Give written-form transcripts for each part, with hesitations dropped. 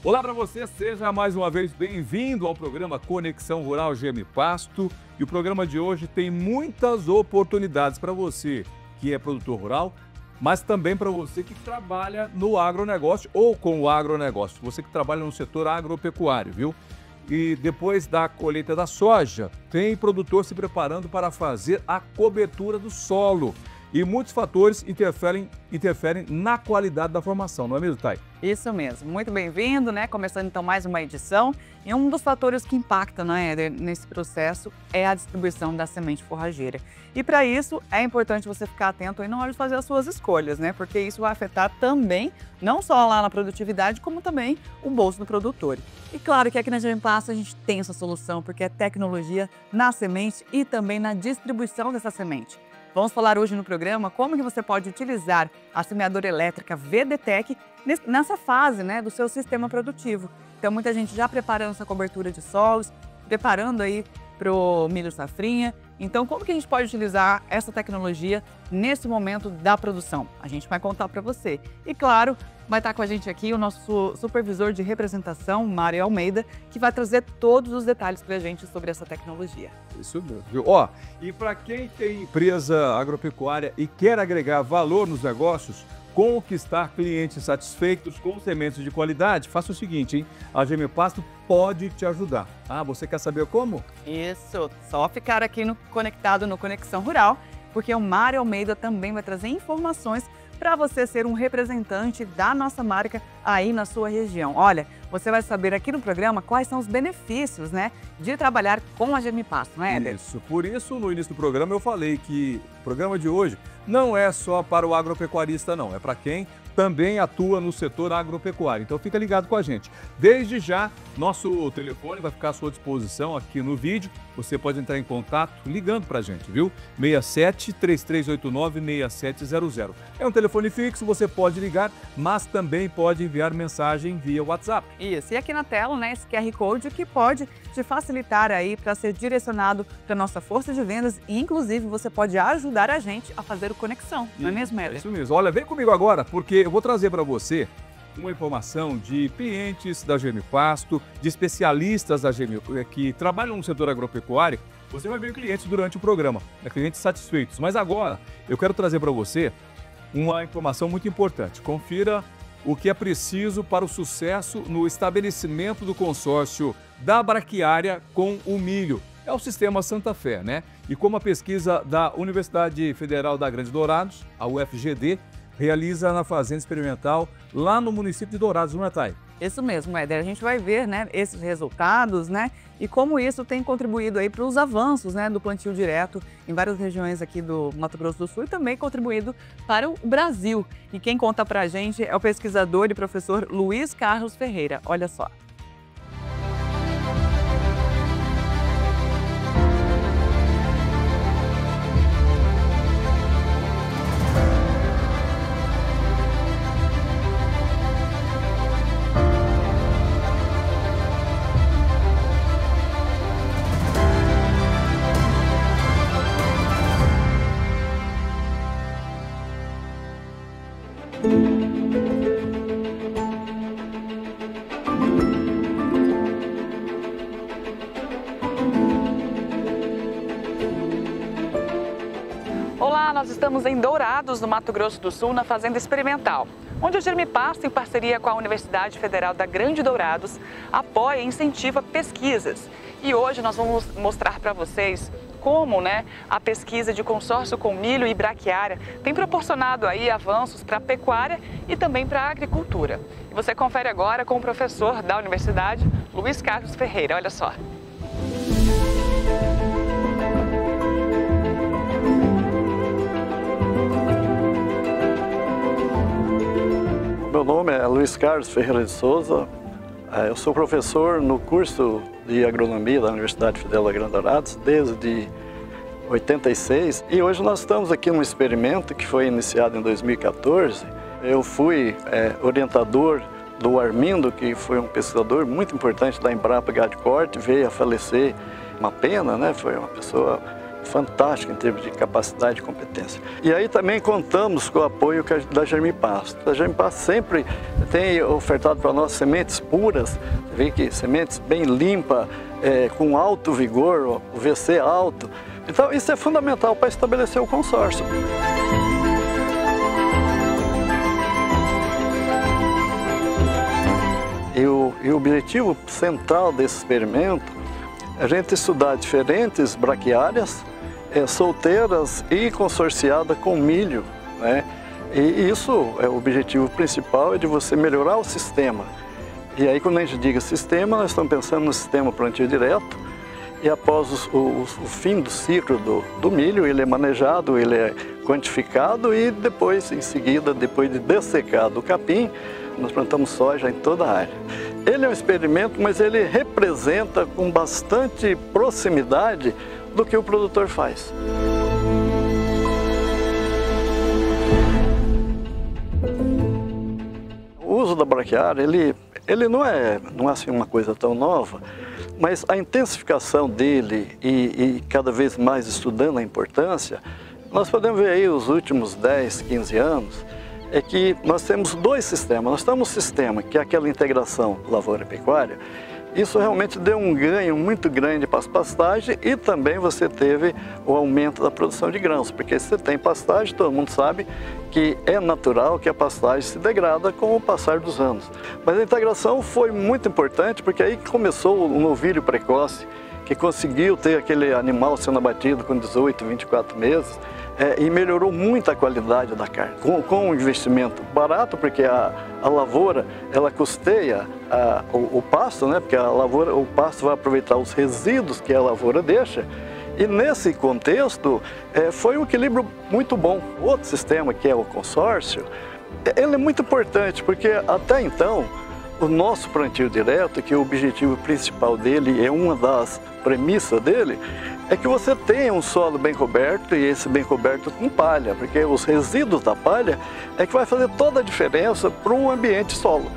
Olá para você, seja mais uma vez bem-vindo ao programa Conexão Rural GM Pasto. E o programa de hoje tem muitas oportunidades para você que é produtor rural, mas também para você que trabalha no agronegócio ou com o agronegócio, você que trabalha no setor agropecuário, viu? E depois da colheita da soja, tem produtor se preparando para fazer a cobertura do solo. E muitos fatores interferem na qualidade da formação, não é mesmo, Thay? Isso mesmo. Muito bem-vindo, né? Começando então mais uma edição. E um dos fatores que impacta, né, Éder, nesse processo é a distribuição da semente forrageira. E para isso é importante você ficar atento aí na hora de fazer as suas escolhas, né? Porque isso vai afetar também, não só lá na produtividade, como também o bolso do produtor. E claro que aqui na GM Pasto a gente tem essa solução, porque é tecnologia na semente e também na distribuição dessa semente. Vamos falar hoje no programa como que você pode utilizar a semeadora elétrica VDTEC nessa fase, né, do seu sistema produtivo. Então, muita gente já preparando essa cobertura de solos, preparando aí para o milho safrinha. Então, como que a gente pode utilizar essa tecnologia nesse momento da produção? A gente vai contar para você. E, claro, vai estar com a gente aqui o nosso supervisor de representação, Mário Almeida, que vai trazer todos os detalhes para a gente sobre essa tecnologia. Isso mesmo, viu? Ó, e para quem tem empresa agropecuária e quer agregar valor nos negócios, conquistar clientes satisfeitos com sementes de qualidade, faça o seguinte, hein? A GM Pasto pode te ajudar. Ah, você quer saber como? Isso, só ficar aqui conectado no Conexão Rural, porque o Mário Almeida também vai trazer informações para você ser um representante da nossa marca aí na sua região. Olha, você vai saber aqui no programa quais são os benefícios, né, de trabalhar com a GM Pasto, não é, Éder? Isso, por isso no início do programa eu falei que o programa de hoje não é só para o agropecuarista não, é para quem também atua no setor agropecuário. Então fica ligado com a gente. Desde já, nosso telefone vai ficar à sua disposição aqui no vídeo. Você pode entrar em contato ligando para a gente, viu? 67-3389-6700. É um telefone fixo, você pode ligar, mas também pode enviar mensagem via WhatsApp. Isso, e aqui na tela, né, esse QR Code que pode te facilitar aí para ser direcionado para nossa força de vendas e, inclusive, você pode ajudar a gente a fazer o Conexão, não é mesmo, Éder? Isso mesmo. Olha, vem comigo agora, porque eu vou trazer para você uma informação de clientes da GM Pasto, de especialistas da GM que trabalham no setor agropecuário. Você vai ver clientes durante o programa, clientes satisfeitos. Mas agora eu quero trazer para você uma informação muito importante. Confira o que é preciso para o sucesso no estabelecimento do consórcio da braquiária com o milho. É o Sistema Santa Fé, né? E como a pesquisa da Universidade Federal da Grande Dourados, a UFGD, realiza na Fazenda Experimental lá no município de Dourados, não é, Thay? Isso mesmo, Éder. A gente vai ver, né, esses resultados, né, e como isso tem contribuído aí para os avanços, né, do plantio direto em várias regiões aqui do Mato Grosso do Sul e também contribuído para o Brasil. E quem conta para a gente é o pesquisador e professor Luiz Carlos Ferreira. Olha só. Olá, nós estamos em Dourados, no Mato Grosso do Sul, na Fazenda Experimental, onde a GM Pasto, em parceria com a Universidade Federal da Grande Dourados, apoia e incentiva pesquisas. E hoje nós vamos mostrar para vocês como, né, a pesquisa de consórcio com milho e braquiária tem proporcionado aí avanços para a pecuária e também para a agricultura. E você confere agora com o professor da universidade, Luiz Carlos Ferreira. Olha só. Meu nome é Luiz Carlos Ferreira de Souza, eu sou professor no curso de agronomia da Universidade Federal da Grande Dourados desde 86 e hoje nós estamos aqui num experimento que foi iniciado em 2014. Eu fui orientador do Armindo, que foi um pesquisador muito importante da Embrapa Gado de Corte, veio a falecer, uma pena, né? Foi uma pessoa fantástica em termos de capacidade e competência. E aí também contamos com o apoio da Germipasto. A Germipasto sempre tem ofertado para nós sementes puras, você vê que sementes bem limpas, com alto vigor, o VC alto. Então isso é fundamental para estabelecer o consórcio. E o objetivo central desse experimento é a gente estudar diferentes braquiárias, solteiras e consorciadas com milho, né? E isso, o objetivo principal é de você melhorar o sistema. E aí quando a gente diga sistema, nós estamos pensando no sistema plantio direto, e após o fim do ciclo do milho, ele é manejado, ele é quantificado e depois, em seguida, depois de dessecado o capim, nós plantamos soja em toda a área. Ele é um experimento, mas ele representa com bastante proximidade do que o produtor faz. O uso da braquiária, ele não é assim uma coisa tão nova, mas a intensificação dele e cada vez mais estudando a importância, nós podemos ver aí os últimos 10, 15 anos, é que nós temos dois sistemas. Nós temos um sistema que é aquela integração lavoura-pecuária. Isso realmente deu um ganho muito grande para as pastagens e também você teve o aumento da produção de grãos, porque se você tem pastagem, todo mundo sabe que é natural que a pastagem se degrada com o passar dos anos. Mas a integração foi muito importante porque aí começou o novilho precoce, que conseguiu ter aquele animal sendo abatido com 18, 24 meses, e melhorou muito a qualidade da carne. Com um investimento barato, porque a lavoura, ela custeia o pasto, né? Porque o pasto vai aproveitar os resíduos que a lavoura deixa, e nesse contexto foi um equilíbrio muito bom. O outro sistema, que é o consórcio, ele é muito importante, porque até então, o nosso plantio direto, que o objetivo principal dele é uma das premissas dele, é que você tenha um solo bem coberto e esse bem coberto com palha, porque os resíduos da palha é que vai fazer toda a diferença para o ambiente solo.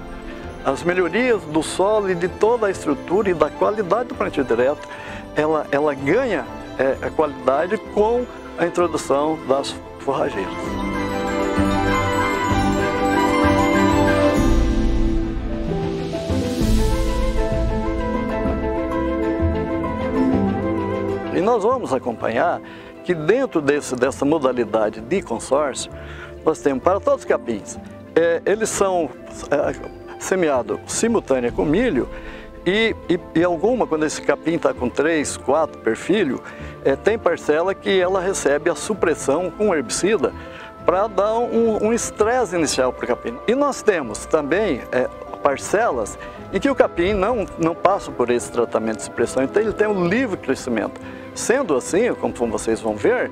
As melhorias do solo e de toda a estrutura e da qualidade do plantio direto, ela ganha a qualidade com a introdução das forrageiras. E nós vamos acompanhar que dentro dessa modalidade de consórcio, nós temos para todos os capins, eles são semeados simultânea com milho e alguma, quando esse capim está com 3, 4 perfilho, tem parcela que ela recebe a supressão com herbicida para dar um estresse inicial para o capim. E nós temos também parcelas em que o capim não passa por esse tratamento de supressão, então ele tem um livre crescimento. Sendo assim, como vocês vão ver,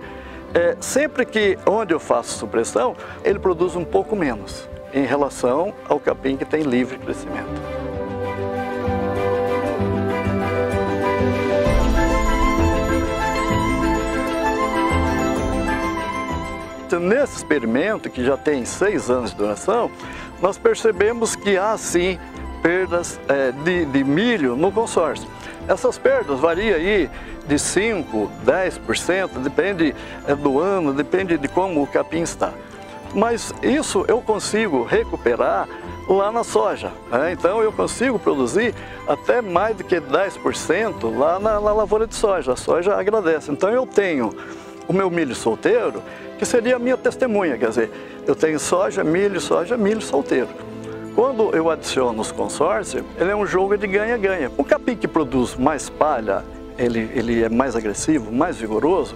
sempre que onde eu faço supressão, ele produz um pouco menos em relação ao capim que tem livre crescimento. Então, nesse experimento, que já tem 6 anos de duração, nós percebemos que há sim perdas de milho no consórcio. Essas perdas variam aí de 5%, 10%, depende do ano, depende de como o capim está. Mas isso eu consigo recuperar lá na soja, né? Então eu consigo produzir até mais do que 10% lá na lavoura de soja. A soja agradece. Então eu tenho o meu milho solteiro, que seria a minha testemunha, quer dizer, eu tenho soja, milho solteiro. Quando eu adiciono os consórcios, ele é um jogo de ganha-ganha. O capim que produz mais palha, ele é mais agressivo, mais vigoroso,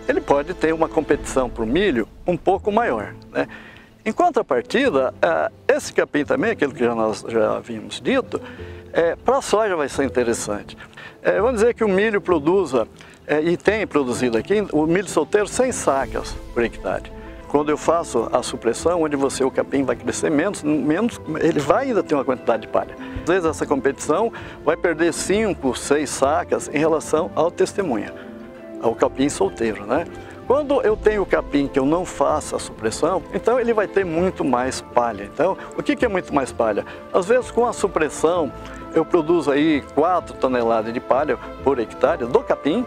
ele pode ter uma competição para o milho um pouco maior, né? Em contrapartida, esse capim também, aquilo que nós já havíamos dito, para a soja vai ser interessante. Vamos dizer que o milho produza, e tem produzido aqui, o milho solteiro 100 sacas por hectare. Quando eu faço a supressão, onde o capim vai crescer menos, ele vai ainda ter uma quantidade de palha. Às vezes essa competição vai perder 5, 6 sacas em relação ao testemunha, ao capim solteiro, né? Quando eu tenho o capim que eu não faço a supressão, então ele vai ter muito mais palha. Então, o que é muito mais palha? Às vezes com a supressão eu produzo aí 4 toneladas de palha por hectare do capim,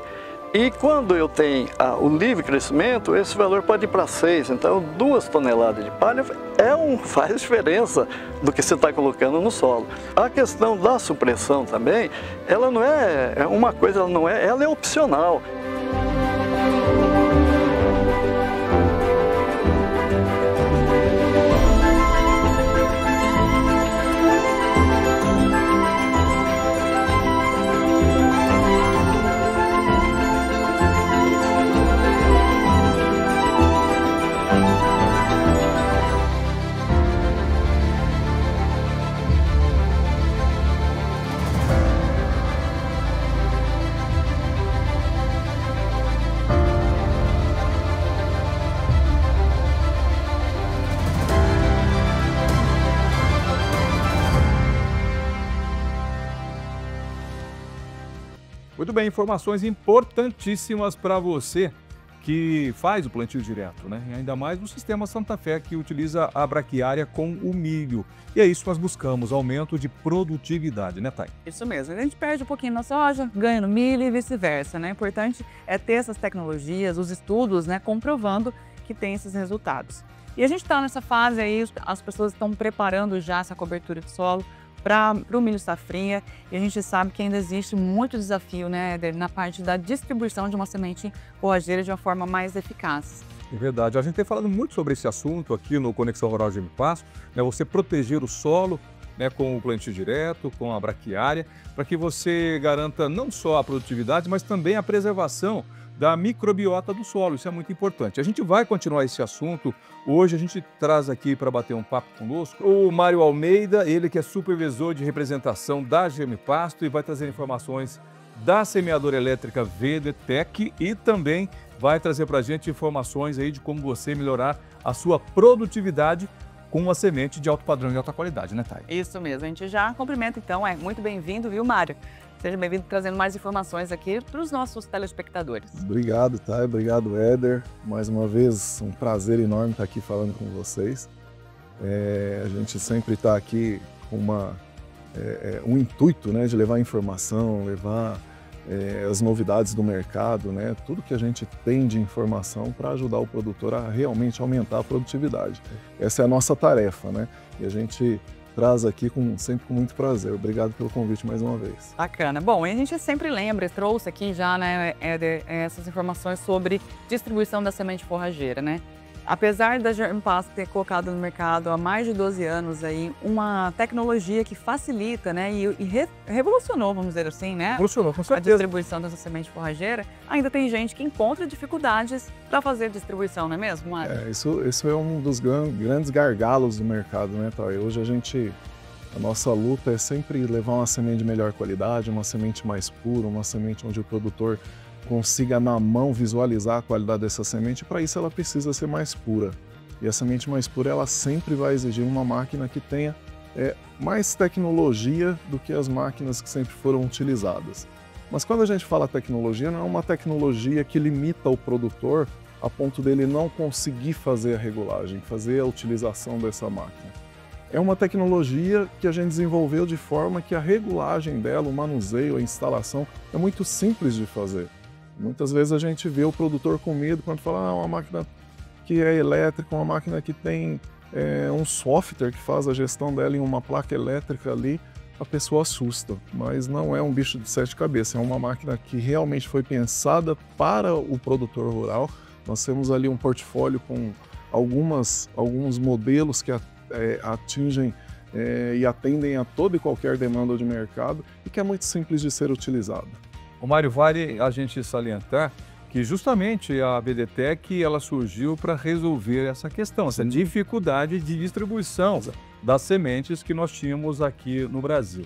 E quando eu tenho o livre crescimento, esse valor pode ir para 6. Então, 2 toneladas de palha faz diferença do que você está colocando no solo. A questão da supressão também, ela não é uma coisa, ela é opcional. Muito bem, informações importantíssimas para você que faz o plantio direto, né? E ainda mais no sistema Santa Fé, que utiliza a braquiária com o milho. E é isso que nós buscamos, aumento de produtividade, né, Thay? Isso mesmo, a gente perde um pouquinho na soja, ganha no milho e vice-versa, né? O importante é ter essas tecnologias, os estudos, né, comprovando que tem esses resultados. E a gente está nessa fase aí, as pessoas estão preparando já essa cobertura de solo para o milho safrinha, e a gente sabe que ainda existe muito desafio, né, Éder, na parte da distribuição de uma semente forrageira de uma forma mais eficaz. É verdade, a gente tem falado muito sobre esse assunto aqui no Conexão Rural GMPasto, né, você proteger o solo, né, com o plantio direto, com a braquiária, para que você garanta não só a produtividade, mas também a preservação da microbiota do solo. Isso é muito importante. A gente vai continuar esse assunto. Hoje a gente traz aqui para bater um papo conosco o Mário Almeida, ele que é supervisor de representação da GMPasto e vai trazer informações da semeadora elétrica VDTEC e também vai trazer para a gente informações aí de como você melhorar a sua produtividade com uma semente de alto padrão e alta qualidade, né, Thay? Isso mesmo. A gente já cumprimenta, então. Muito bem-vindo, viu, Mário? Seja bem-vindo trazendo mais informações aqui para os nossos telespectadores. Obrigado, Thay. Obrigado, Éder. Mais uma vez, um prazer enorme estar aqui falando com vocês. A gente sempre está aqui com um intuito, né, de levar informação, levar as novidades do mercado, né, tudo que a gente tem de informação para ajudar o produtor a realmente aumentar a produtividade. Essa é a nossa tarefa, né? E a gente traz aqui sempre com muito prazer. Obrigado pelo convite mais uma vez. Bacana. Bom, e a gente sempre lembra, trouxe aqui já, né, Éder, essas informações sobre distribuição da semente forrageira, né? Apesar da GMPasto ter colocado no mercado há mais de 12 anos aí uma tecnologia que facilita, né, e revolucionou, vamos dizer assim, né? Revolucionou, com a certeza. distribuição dessa semente forrageira, ainda tem gente que encontra dificuldades para fazer distribuição, não é mesmo, Mário? Isso é um dos grandes gargalos do mercado, né, Thay? Hoje a nossa luta é sempre levar uma semente de melhor qualidade, uma semente mais pura, uma semente onde o produtor consiga na mão visualizar a qualidade dessa semente. Para isso ela precisa ser mais pura. E a semente mais pura ela sempre vai exigir uma máquina que tenha mais tecnologia do que as máquinas que sempre foram utilizadas. Mas quando a gente fala tecnologia, não é uma tecnologia que limita o produtor a ponto dele não conseguir fazer a regulagem, fazer a utilização dessa máquina. É uma tecnologia que a gente desenvolveu de forma que a regulagem dela, o manuseio, a instalação é muito simples de fazer. Muitas vezes a gente vê o produtor com medo quando fala uma máquina que é elétrica, uma máquina que tem um software que faz a gestão dela em uma placa elétrica ali, a pessoa assusta. Mas não é um bicho de 7 cabeças, é uma máquina que realmente foi pensada para o produtor rural. Nós temos ali um portfólio com alguns modelos que atingem e atendem a toda e qualquer demanda de mercado e que é muito simples de ser utilizado. O Mário, vale a gente salientar que justamente a VDTEC ela surgiu para resolver essa questão, essa dificuldade de distribuição das sementes que nós tínhamos aqui no Brasil.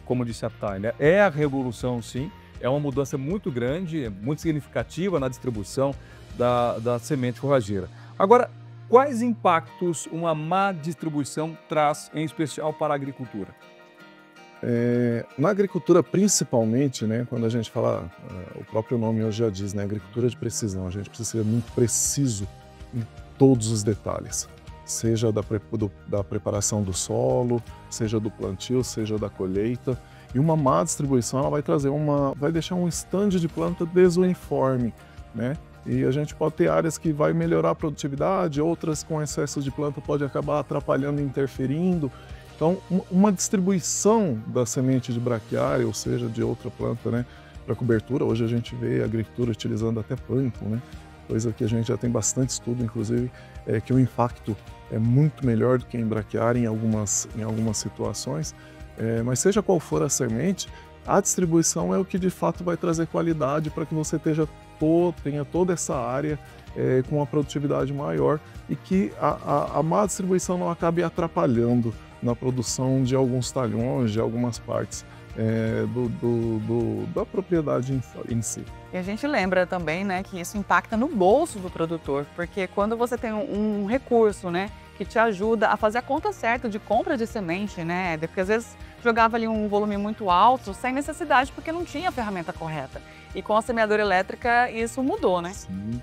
Como disse a Thay, né, é a revolução sim, é uma mudança muito grande, muito significativa na distribuição da semente forrageira. Agora, quais impactos uma má distribuição traz, em especial para a agricultura? Na agricultura, principalmente, né, quando a gente fala, o próprio nome hoje já diz, né, agricultura de precisão, a gente precisa ser muito preciso em todos os detalhes, seja da preparação do solo, seja do plantio, seja da colheita. E uma má distribuição, ela vai deixar um estande de planta desuniforme, né? E a gente pode ter áreas que vai melhorar a produtividade, outras com excesso de planta pode acabar atrapalhando e interferindo. Então, uma distribuição da semente de braquiária, ou seja, de outra planta, né, para cobertura, hoje a gente vê a agricultura utilizando até plâncton, né? Coisa que a gente já tem bastante estudo, inclusive, que o impacto é muito melhor do que em braquiária em algumas situações. Mas seja qual for a semente, a distribuição é o que de fato vai trazer qualidade para que você tenha toda essa área com uma produtividade maior e que a má distribuição não acabe atrapalhando na produção de alguns talhões, de algumas partes da propriedade em si. E a gente lembra também, né, que isso impacta no bolso do produtor, porque quando você tem um recurso, né, que te ajuda a fazer a conta certa de compra de semente, né, porque às vezes jogava ali um volume muito alto, sem necessidade, porque não tinha a ferramenta correta. E com a semeadora elétrica isso mudou, né? Sim.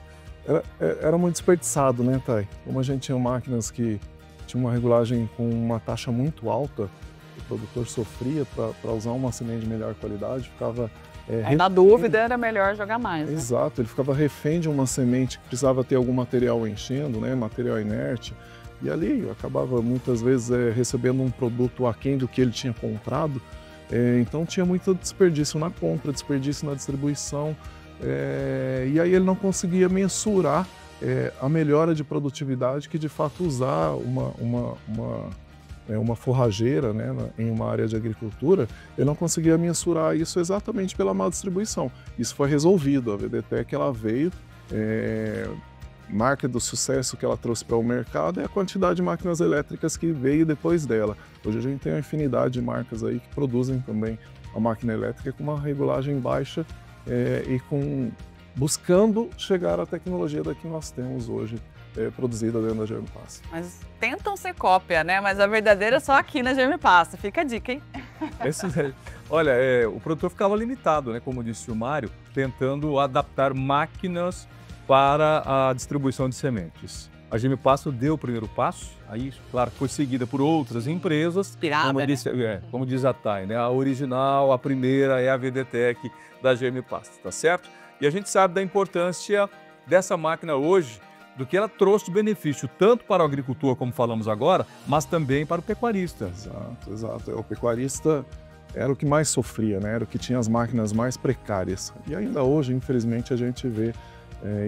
Era muito desperdiçado, né, Thay? Como a gente tinha máquinas que tinham uma regulagem com uma taxa muito alta, o produtor sofria para usar uma semente de melhor qualidade, ficava... na dúvida era melhor jogar mais, né? Exato, ele ficava refém de uma semente que precisava ter algum material enchendo, né, material inerte, e ali acabava muitas vezes recebendo um produto aquém do que ele tinha comprado, então tinha muito desperdício na compra, desperdício na distribuição, e aí ele não conseguia mensurar a melhora de produtividade que de fato usar uma forrageira, né, em uma área de agricultura, ele não conseguia mensurar isso exatamente pela má distribuição. Isso foi resolvido, a VDTEC ela veio, marca do sucesso que ela trouxe para o mercado é a quantidade de máquinas elétricas que veio depois dela. Hoje a gente tem uma infinidade de marcas aí que produzem também a máquina elétrica com uma regulagem baixa e buscando chegar à tecnologia da que nós temos hoje produzida dentro da Germipast. Mas tentam ser cópia, né? Mas a verdadeira é só aqui na Germipast. Fica a dica, hein? Olha, o produtor ficava limitado, né? Como disse o Mário, tentando adaptar máquinas para a distribuição de sementes. A Germipast deu o primeiro passo, aí, claro, foi seguida por outras empresas. Inspirada, como diz a Thay, né? A original, a primeira é a VDTEC da Germipast, tá certo? E a gente sabe da importância dessa máquina hoje, do que ela trouxe de benefício, tanto para o agricultor, como falamos agora, mas também para o pecuarista. Exato. O pecuarista era o que mais sofria, né? Era o que tinha as máquinas mais precárias. E ainda hoje, infelizmente, a gente vê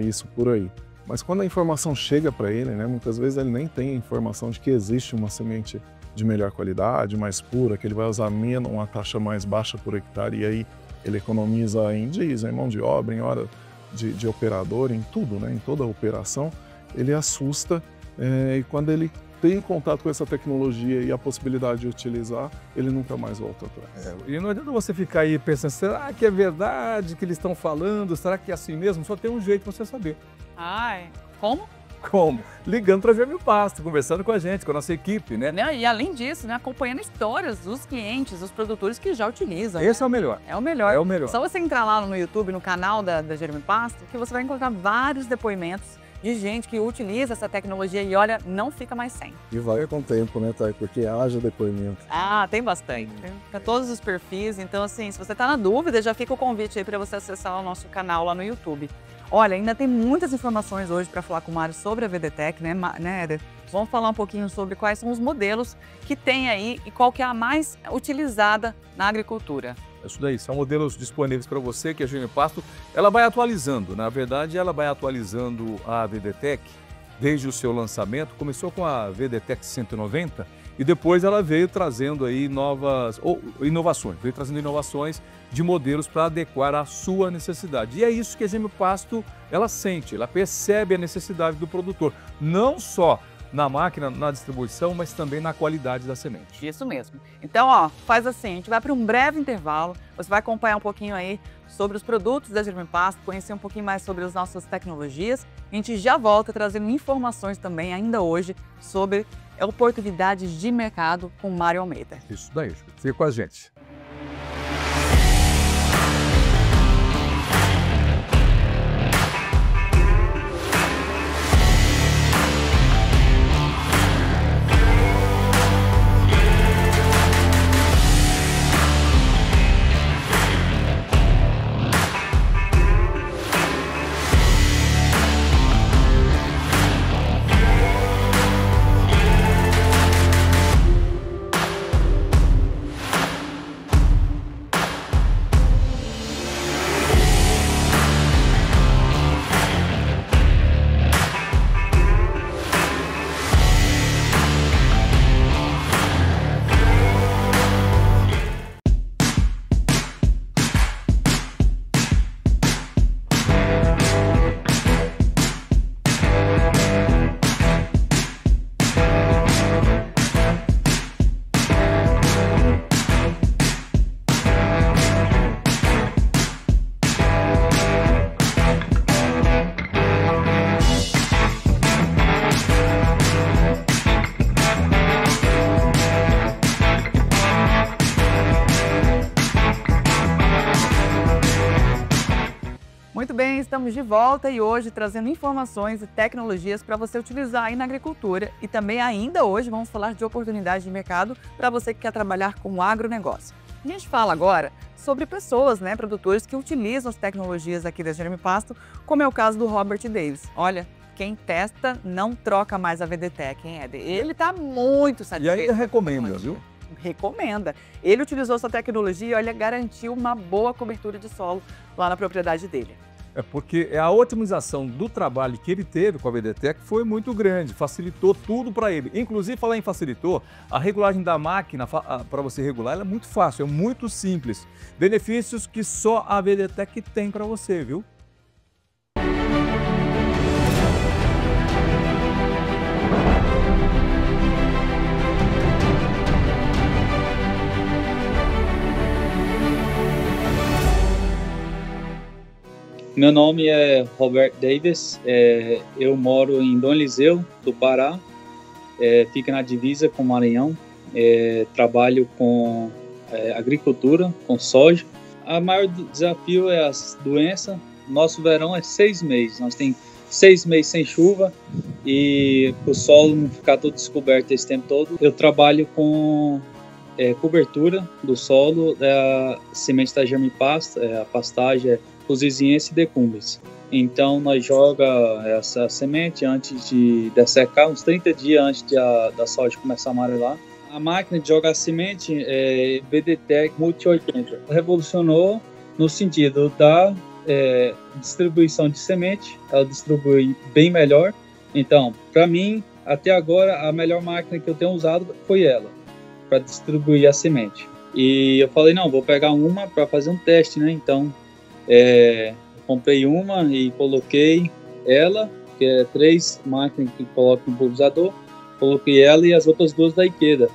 isso por aí. Mas quando a informação chega para ele, né, muitas vezes ele nem tem a informação de que existe uma semente de melhor qualidade, mais pura, que ele vai usar menos, uma taxa mais baixa por hectare, e aí ele economiza em diesel, em mão de obra, em hora de operador, em tudo, né, em toda a operação, ele assusta e quando ele tem contato com essa tecnologia e a possibilidade de utilizar, ele nunca mais volta atrás. E não adianta você ficar aí pensando, será que é verdade que eles estão falando? Será que é assim mesmo? Só tem um jeito para você saber. Ai, como? Como? Ligando para a Germipast, conversando com a gente, com a nossa equipe, né? E além disso, né, acompanhando histórias dos clientes, dos produtores que já utilizam. Esse é o melhor. É o melhor. É o melhor. Só você entrar lá no YouTube, no canal da Germipast, que você vai encontrar vários depoimentos de gente que utiliza essa tecnologia e olha, não fica mais sem. E vai com o tempo, né, Thay? Porque haja depoimento. Ah, tem bastante. Para todos os perfis. Então, assim, se você está na dúvida, já fica o convite aí para você acessar o nosso canal lá no YouTube. Olha, ainda tem muitas informações hoje para falar com o Mário sobre a VDTEC, né, Éder? Vamos falar um pouquinho sobre quais são os modelos que tem aí e qual que é a mais utilizada na agricultura. Isso daí, são modelos disponíveis para você que a Germipast, ela vai atualizando. Na verdade, ela vai atualizando a VDTEC desde o seu lançamento. Começou com a VDTEC 190 e depois ela veio trazendo aí inovações de modelos para adequar à sua necessidade. E é isso que a Germipast, ela sente, ela percebe a necessidade do produtor, não só na máquina, na distribuição, mas também na qualidade da semente. Isso mesmo. Então, ó, faz assim, a gente vai para um breve intervalo, você vai acompanhar um pouquinho aí sobre os produtos da Germipast, conhecer um pouquinho mais sobre as nossas tecnologias. A gente já volta trazendo informações também, ainda hoje, sobre oportunidades de mercado com o Mário Almeida. Isso daí, fica com a gente. Muito bem, estamos de volta e hoje trazendo informações e tecnologias para você utilizar aí na agricultura. E também ainda hoje vamos falar de oportunidades de mercado para você que quer trabalhar com o agronegócio. A gente fala agora sobre pessoas, produtores que utilizam as tecnologias aqui da Germipasto, como é o caso do Robert Davis. Olha, quem testa não troca mais a VDTech, hein, Éder? Ele está muito satisfeito. E aí recomenda, viu? Recomenda. Ele utilizou essa tecnologia e, olha, garantiu uma boa cobertura de solo lá na propriedade dele. É porque a otimização do trabalho que ele teve com a VDTech foi muito grande, facilitou tudo para ele. Inclusive, falar em facilitou, a regulagem da máquina para você regular ela é muito fácil, é muito simples. Benefícios que só a VDTech tem para você, viu? Meu nome é Robert Davis, eu moro em Dom Eliseu, do Pará, fica na divisa com o Maranhão, trabalho com agricultura, com soja. O maior desafio é as doenças. Nosso verão é 6 meses, nós temos 6 meses sem chuva e o solo não ficar todo descoberto esse tempo todo. Eu trabalho com cobertura do solo, a semente da Germipasto, a pastagem é Fusiziense e Decumbens. Então nós joga essa semente antes de secar, uns 30 dias antes da soja começar a amarelar. A máquina de jogar a semente é VDTech Multi 80. Revolucionou no sentido da distribuição de semente, ela distribui bem melhor. Então, para mim, até agora, a melhor máquina que eu tenho usado foi ela, para distribuir a semente. E eu falei, não, vou pegar uma para fazer um teste, né? Então, comprei uma e coloquei ela, que é 3 máquinas que colocam no pulverizador, coloquei ela e as outras 2 da Ikeda.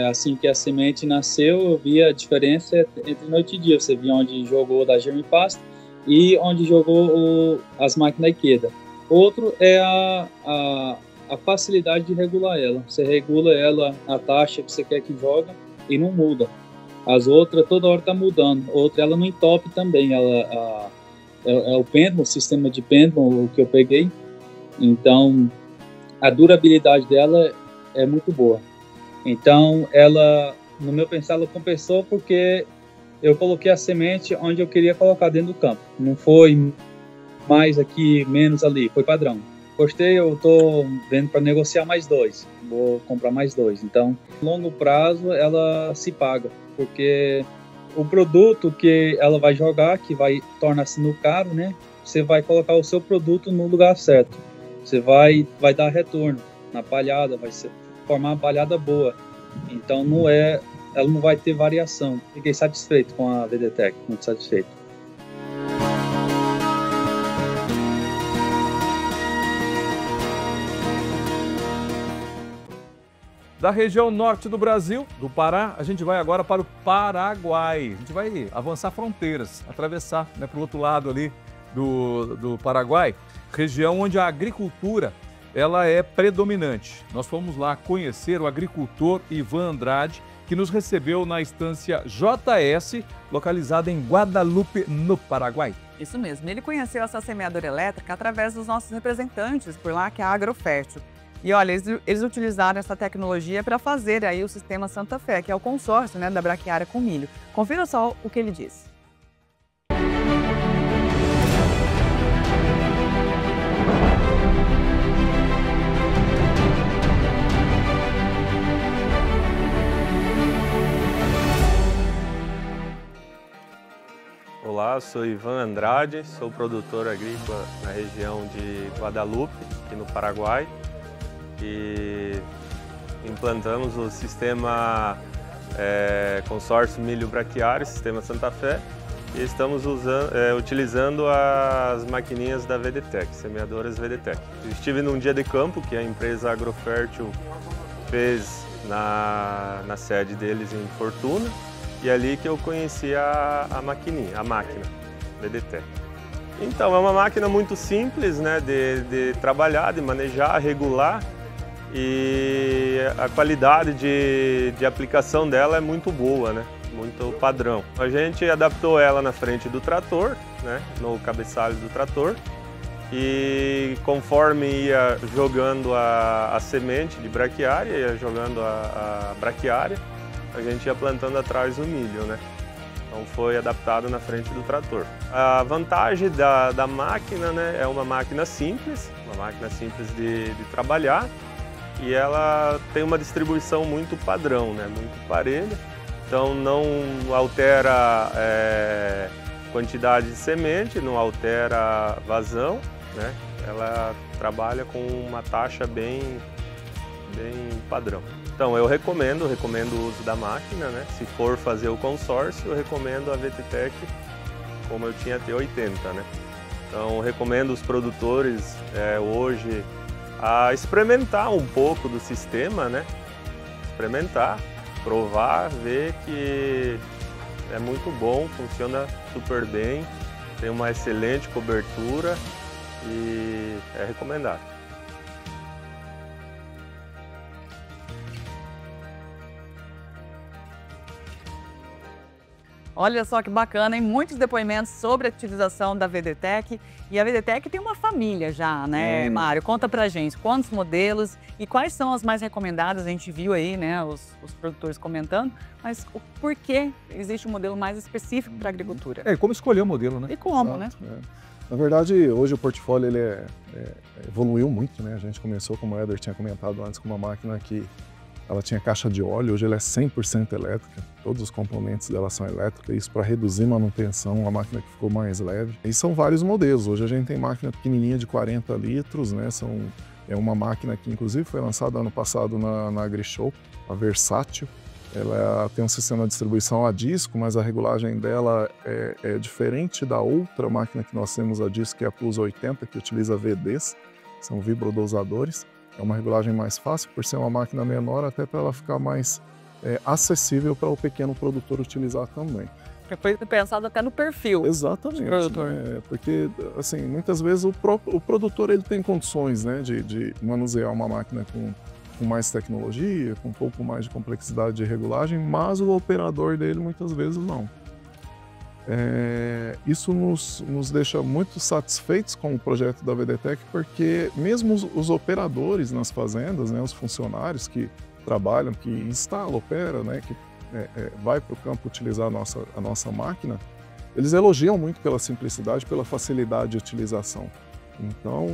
Assim que a semente nasceu, eu vi a diferença entre noite e dia. Você via onde jogou da Germipasto e onde jogou as máquinas da Ikeda. Outro é a facilidade de regular ela. Você regula ela, a taxa que você quer que joga e não muda. As outras toda hora está mudando. Outra ela não entope também. É o pêndulo, o sistema de pêndulo que eu peguei. Então a durabilidade dela é muito boa. Então ela, no meu pensar, ela compensou porque eu coloquei a semente onde eu queria colocar dentro do campo. Não foi mais aqui, menos ali, foi padrão. Gostei, eu estou vendo para negociar mais 2. Vou comprar mais 2. Então, a longo prazo ela se paga, porque o produto que ela vai jogar, que vai tornar-se no caro, né? Você vai colocar o seu produto no lugar certo. Você vai dar retorno na palhada, vai formar uma palhada boa. Então ela não vai ter variação. Fiquei satisfeito com a VDTech, muito satisfeito. Da região norte do Brasil, do Pará, a gente vai agora para o Paraguai. A gente vai avançar fronteiras, atravessar para o outro lado ali do Paraguai, região onde a agricultura ela é predominante. Nós fomos lá conhecer o agricultor Ivan Andrade, que nos recebeu na estância JS, localizada em Guadalupe, no Paraguai. Isso mesmo, ele conheceu essa semeadora elétrica através dos nossos representantes por lá, que é a Agrofértil. E olha, eles utilizaram essa tecnologia para fazer aí o sistema Santa Fé, que é o consórcio da braquiária com milho. Confira só o que ele disse. Olá, sou Ivan Andrade, sou produtor agrícola na região de Guadalupe, aqui no Paraguai. E implantamos o sistema consórcio milho braquiário, sistema Santa Fé, e estamos utilizando as maquininhas da VDTech, semeadoras VDTech. Eu estive num dia de campo que a empresa Agrofértil fez na sede deles em Fortuna, e ali que eu conheci a máquina VDTech. Então é uma máquina muito simples, né, de trabalhar, de manejar, regular. E a qualidade de aplicação dela é muito boa, né? muito padrão. A gente adaptou ela na frente do trator, né, no cabeçalho do trator, e conforme ia jogando a semente de braquiária, ia jogando a braquiária, a gente ia plantando atrás o milho, né? Então foi adaptado na frente do trator. A vantagem da máquina, né, é uma máquina simples de trabalhar, e ela tem uma distribuição muito padrão, né, muito parelha. Então não altera quantidade de semente, não altera vazão, né? Ela trabalha com uma taxa bem padrão. Então eu recomendo o uso da máquina, né? Se for fazer o consórcio, eu recomendo a VTTEC, como eu tinha T80, né? Então eu recomendo os produtores hoje a experimentar um pouco do sistema, né? Experimentar, provar, ver que é muito bom, funciona super bem, tem uma excelente cobertura e é recomendado. Olha só que bacana, hein? Muitos depoimentos sobre a utilização da VTTEC. E a VTTEC tem uma família já, né, Mário? Conta pra gente quantos modelos e quais são as mais recomendadas. A gente viu aí, né, os produtores comentando, mas o porquê existe um modelo mais específico para a agricultura? Como escolher o modelo, né? E como, né? Na verdade, hoje o portfólio ele evoluiu muito, né? A gente começou, como o Éder tinha comentado antes, com uma máquina que ela tinha caixa de óleo, hoje ela é 100% elétrica, todos os componentes dela são elétricos, isso para reduzir manutenção, uma máquina que ficou mais leve. E são vários modelos, hoje a gente tem máquina pequenininha de 40 litros, né? É uma máquina que inclusive foi lançada ano passado na AgriShow, a Versátil. Ela tem um sistema de distribuição a disco, mas a regulagem dela é diferente da outra máquina que nós temos a disco, que é a Plus 80, que utiliza VDs, são vibrodosadores. É uma regulagem mais fácil, por ser uma máquina menor, até para ela ficar mais acessível para o pequeno produtor utilizar também. Foi pensado até no perfil. Exatamente. Do produtor. Porque, assim, muitas vezes o produtor ele tem condições, né, de manusear uma máquina com mais tecnologia, com um pouco mais de complexidade de regulagem, mas o operador dele muitas vezes não. Isso nos deixa muito satisfeitos com o projeto da VTTEC, porque mesmo os operadores nas fazendas, né, os funcionários que trabalham, que instalam, operam, né, que vai para o campo utilizar a nossa máquina, eles elogiam muito pela simplicidade, pela facilidade de utilização. Então,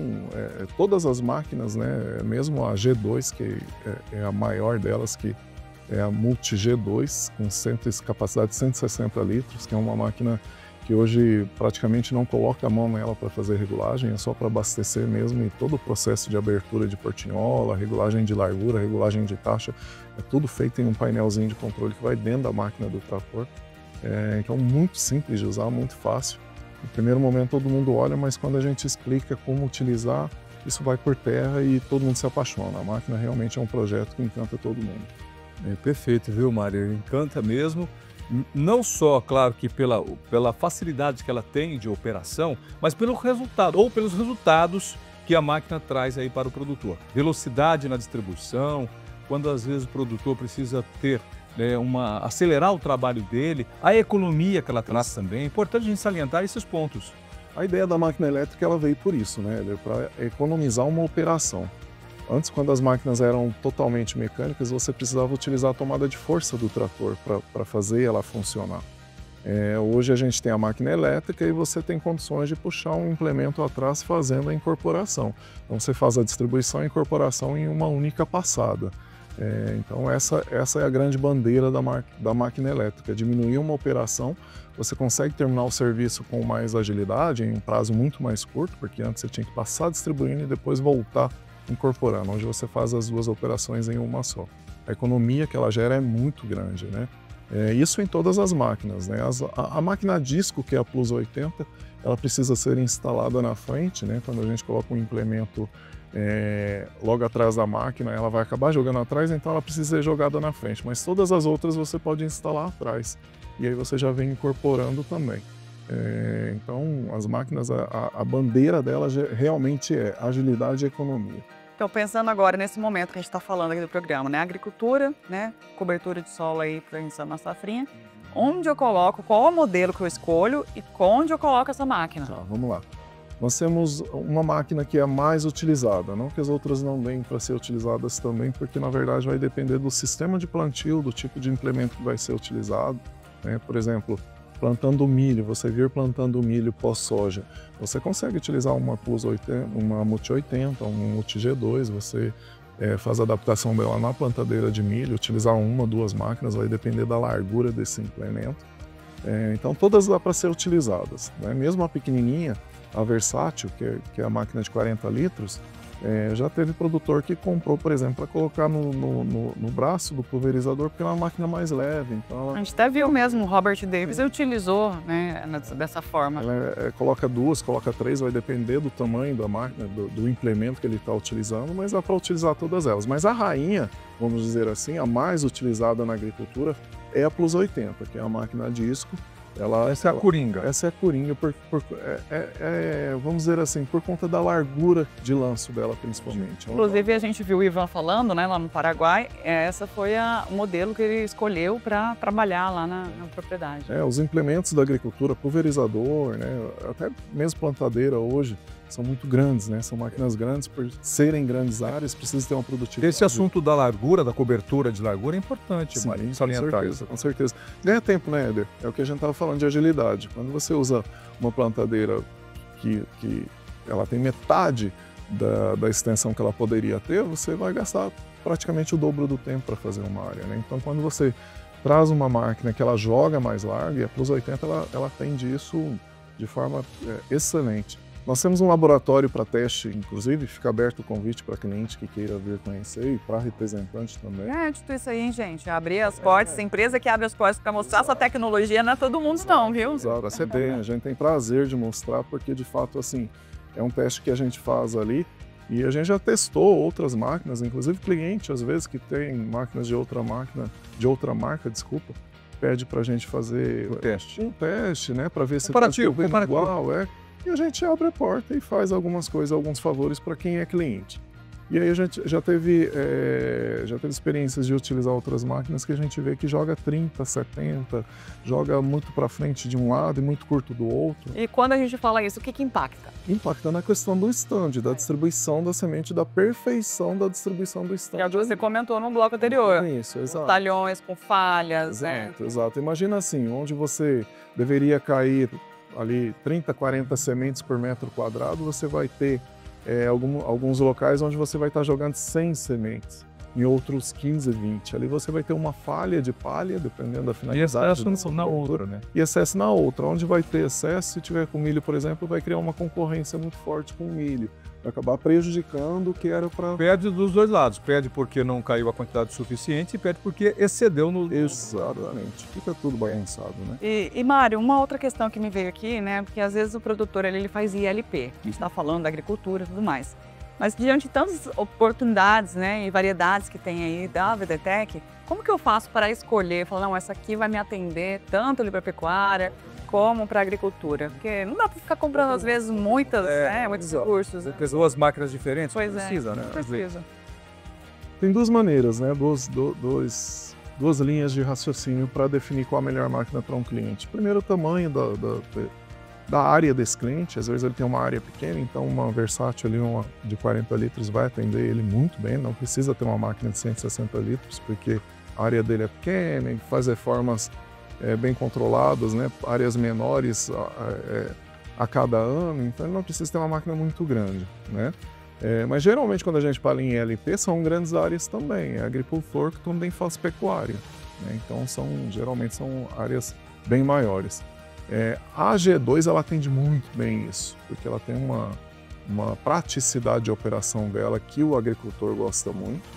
todas as máquinas, né, mesmo a G2, que é a maior delas, que é a Multi G2, com capacidade de 160 litros, que é uma máquina que hoje praticamente não coloca a mão nela para fazer regulagem, é só para abastecer mesmo, e todo o processo de abertura de portinhola, regulagem de largura, regulagem de taxa, é tudo feito em um painelzinho de controle que vai dentro da máquina do trator. Então, muito simples de usar, muito fácil. No primeiro momento todo mundo olha, mas quando a gente explica como utilizar, isso vai por terra e todo mundo se apaixona. A máquina realmente é um projeto que encanta todo mundo. Perfeito, viu, Mário? Encanta mesmo. Não só, claro, que pela facilidade que ela tem de operação, mas pelo resultado, ou pelos resultados que a máquina traz aí para o produtor. Velocidade na distribuição, quando às vezes o produtor precisa ter acelerar o trabalho dele, a economia que ela traz também. É importante a gente salientar esses pontos. A ideia da máquina elétrica ela veio por isso, né? Para economizar uma operação. Antes, quando as máquinas eram totalmente mecânicas, você precisava utilizar a tomada de força do trator para fazer ela funcionar. Hoje a gente tem a máquina elétrica e você tem condições de puxar um implemento atrás fazendo a incorporação. Então você faz a distribuição e a incorporação em uma única passada. Então essa é a grande bandeira da máquina elétrica, diminuir uma operação, você consegue terminar o serviço com mais agilidade, em um prazo muito mais curto, porque antes você tinha que passar distribuindo e depois voltar incorporando, onde você faz as duas operações em uma só. A economia que ela gera é muito grande, né? Isso em todas as máquinas, né? A máquina disco, que é a Plus 80, ela precisa ser instalada na frente, né? Quando a gente coloca um implemento logo atrás da máquina, ela vai acabar jogando atrás, então ela precisa ser jogada na frente. Mas todas as outras você pode instalar atrás. E aí você já vem incorporando também. Então, as máquinas, a bandeira delas realmente é agilidade e economia. Então, pensando agora nesse momento que a gente está falando aqui do programa, né? Agricultura, né? Cobertura de solo aí para iniciar na safrinha. onde eu coloco, qual é o modelo que eu escolho e onde eu coloco essa máquina. Tá, vamos lá. Nós temos uma máquina que é a mais utilizada, não que as outras não deem para ser utilizadas também, porque na verdade vai depender do sistema de plantio, do tipo de implemento que vai ser utilizado, né? Por exemplo, plantando milho, você vir plantando milho pós-soja, você consegue utilizar uma Plus 80, uma Multi 80, uma Multi G2, você faz a adaptação dela na plantadeira de milho, utilizar uma, duas máquinas, vai depender da largura desse implemento. Então todas dá para ser utilizadas, né? Mesmo a pequenininha, a versátil, que é a máquina de 40 litros, já teve produtor que comprou, por exemplo, para colocar no braço do pulverizador, porque é uma máquina mais leve. Então A gente até viu mesmo, o Robert Davis utilizou, né, dessa forma. ela coloca duas, coloca três, vai depender do tamanho da máquina, do implemento que ele está utilizando, mas dá para utilizar todas elas. Mas a rainha, vamos dizer assim, a mais utilizada na agricultura é a Plus 80, que é a máquina a disco. Essa é a coringa. Essa é a coringa, vamos dizer assim, por conta da largura de lanço dela, principalmente. Inclusive, a gente viu o Ivan falando, né, lá no Paraguai, essa foi o modelo que ele escolheu para trabalhar lá na propriedade. Os implementos da agricultura, pulverizador, né, até mesmo plantadeira hoje, são muito grandes, né? São máquinas grandes, por serem grandes áreas, precisa ter uma produtividade. Esse assunto da largura, da cobertura de largura é importante, Sim, Mário, salientar isso. Com certeza. Ganha tempo, né, Éder? É o que a gente estava falando de agilidade. Quando você usa uma plantadeira que ela tem metade da extensão que ela poderia ter, você vai gastar praticamente o dobro do tempo para fazer uma área, né? Então, quando você traz uma máquina que ela joga mais larga, e a Plus 80 ela atende isso de forma excelente. Nós temos um laboratório para teste, inclusive, fica aberto o convite para cliente que queira vir conhecer e para representante também. Dito isso aí, hein, gente? Abrir as portas, a empresa que abre as portas para mostrar sua tecnologia não é todo mundo não, viu? Exato, a gente tem prazer de mostrar, porque de fato, assim, é um teste que a gente faz ali e a gente já testou outras máquinas, inclusive cliente, às vezes, que tem máquinas de outra marca, desculpa, pede para a gente fazer um teste, né, para ver se comparativo, igual, e a gente abre a porta e faz algumas coisas, alguns favores para quem é cliente. E aí a gente já teve experiências de utilizar outras máquinas que a gente vê que joga 30, 70, joga muito para frente de um lado e muito curto do outro. E quando a gente fala isso, o que impacta? Impacta na questão do stand, da distribuição da semente, da perfeição da distribuição do stand. Que é o que você comentou no bloco anterior. Isso, exato. Os talhões com falhas. Exato. Imagina assim, onde você deveria cair ali 30, 40 sementes por metro quadrado, você vai ter alguns locais onde você vai estar jogando 100 sementes, em outros 15, 20. Ali você vai ter uma falha de palha, dependendo da finalidade. E excesso na outra, né? E excesso na outra. Onde vai ter excesso, se tiver com milho, por exemplo, vai criar uma concorrência muito forte com o milho. Vai acabar prejudicando o que era para... Perde dos dois lados. Perde porque não caiu a quantidade suficiente e perde porque excedeu no... Exatamente. Fica tudo bagunçado, né? E Mário, uma outra questão que me veio aqui, né? Porque às vezes o produtor ele faz ILP. A gente está falando da agricultura e tudo mais. Mas diante de tantas oportunidades, né, e variedades que tem aí da VDTech, como que eu faço para escolher? Falar, não, essa aqui vai me atender tanto ali para pecuária como para agricultura? Porque não dá para ficar comprando, às vezes, muitos cursos. Você tem duas máquinas diferentes? Pois precisa, né? Precisa. Tem duas maneiras, né? Duas linhas de raciocínio para definir qual a melhor máquina para um cliente. Primeiro, o tamanho da área desse cliente. Às vezes ele tem uma área pequena, então uma versátil ali, uma de 40 litros vai atender ele muito bem. Não precisa ter uma máquina de 160 litros, porque a área dele é pequena e faz reformas bem controladas, né? Áreas menores a cada ano, então ele não precisa ter uma máquina muito grande, né? Mas geralmente quando a gente fala em LP são grandes áreas também, é agricultor que também faz pecuária, né? Então geralmente são áreas bem maiores. A G2 ela atende muito bem isso, porque ela tem uma praticidade de operação dela que o agricultor gosta muito,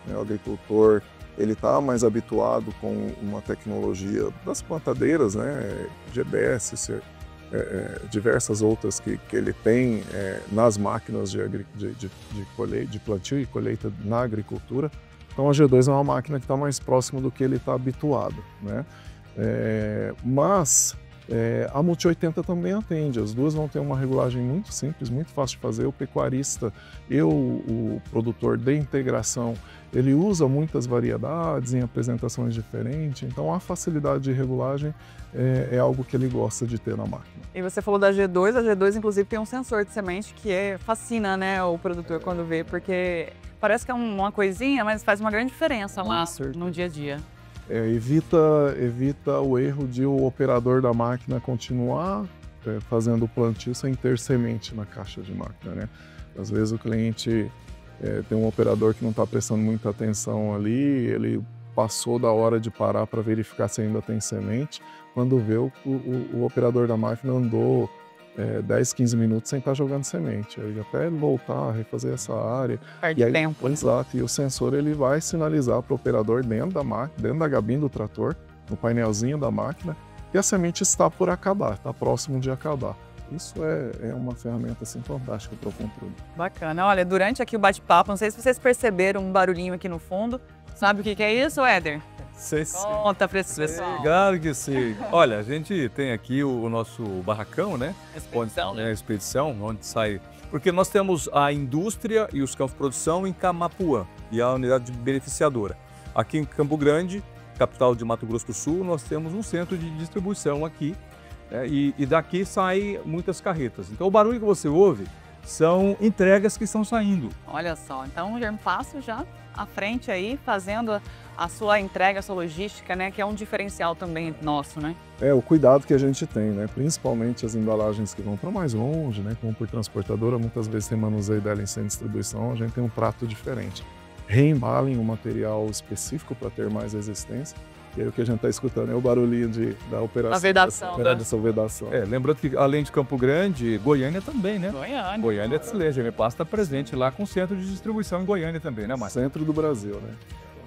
né? O agricultor ele está mais habituado com uma tecnologia das plantadeiras, né? GBS, diversas outras que ele tem nas máquinas de plantio e colheita na agricultura. Então a G2 é uma máquina que está mais próximo do que ele está habituado, né? Mas A Multi 80 também atende, as duas vão ter uma regulagem muito simples, muito fácil de fazer. O pecuarista e o produtor de integração, ele usa muitas variedades em apresentações diferentes, então a facilidade de regulagem é algo que ele gosta de ter na máquina. E você falou da G2, a G2 inclusive tem um sensor de semente que fascina, né, o produtor quando vê, porque parece que é uma coisinha, mas faz uma grande diferença lá no dia a dia. Evita o erro de o operador da máquina continuar fazendo o plantio sem ter semente na caixa de máquina, né? Às vezes o cliente tem um operador que não está prestando muita atenção ali, ele passou da hora de parar para verificar se ainda tem semente, quando vê o operador da máquina andou 10, 15 minutos sem estar jogando semente. Aí até voltar, refazer essa área. Perde tempo. Exato, e o sensor ele vai sinalizar para o operador dentro da máquina, dentro da gabine do trator, no painelzinho da máquina, que a semente está por acabar, está próximo de acabar. Isso é uma ferramenta assim, fantástica para o controle. Bacana. Olha, durante aqui o bate-papo, não sei se vocês perceberam um barulhinho aqui no fundo. Sabe o que é isso, Éder? Sei sim. Conta pra esse pessoal. Claro que sim. Olha, a gente tem aqui o nosso barracão, né? Expedição, onde, a expedição, onde sai... Porque nós temos a indústria e os campos de produção em Camapuã e a unidade beneficiadora. Aqui em Campo Grande, capital de Mato Grosso do Sul, nós temos um centro de distribuição aqui, né? E daqui saem muitas carretas. Então o barulho que você ouve são entregas que estão saindo. Olha só, então o Germpasso já à frente aí, fazendo a sua entrega, a sua logística, né? Que é um diferencial também nosso, né? O cuidado que a gente tem, né? Principalmente as embalagens que vão para mais longe, né? Como por transportadora, muitas vezes tem manuseio dela em centro de distribuição, a gente tem um trato diferente. Reembalem um material específico para ter mais resistência. E aí o que a gente está escutando é o barulhinho da operação. A vedação. Dessa vedação. Lembrando que além de Campo Grande, Goiânia também, né? Goiânia. A Germipasso está presente lá com o centro de distribuição em Goiânia também, né, Márcia? Centro do Brasil, né?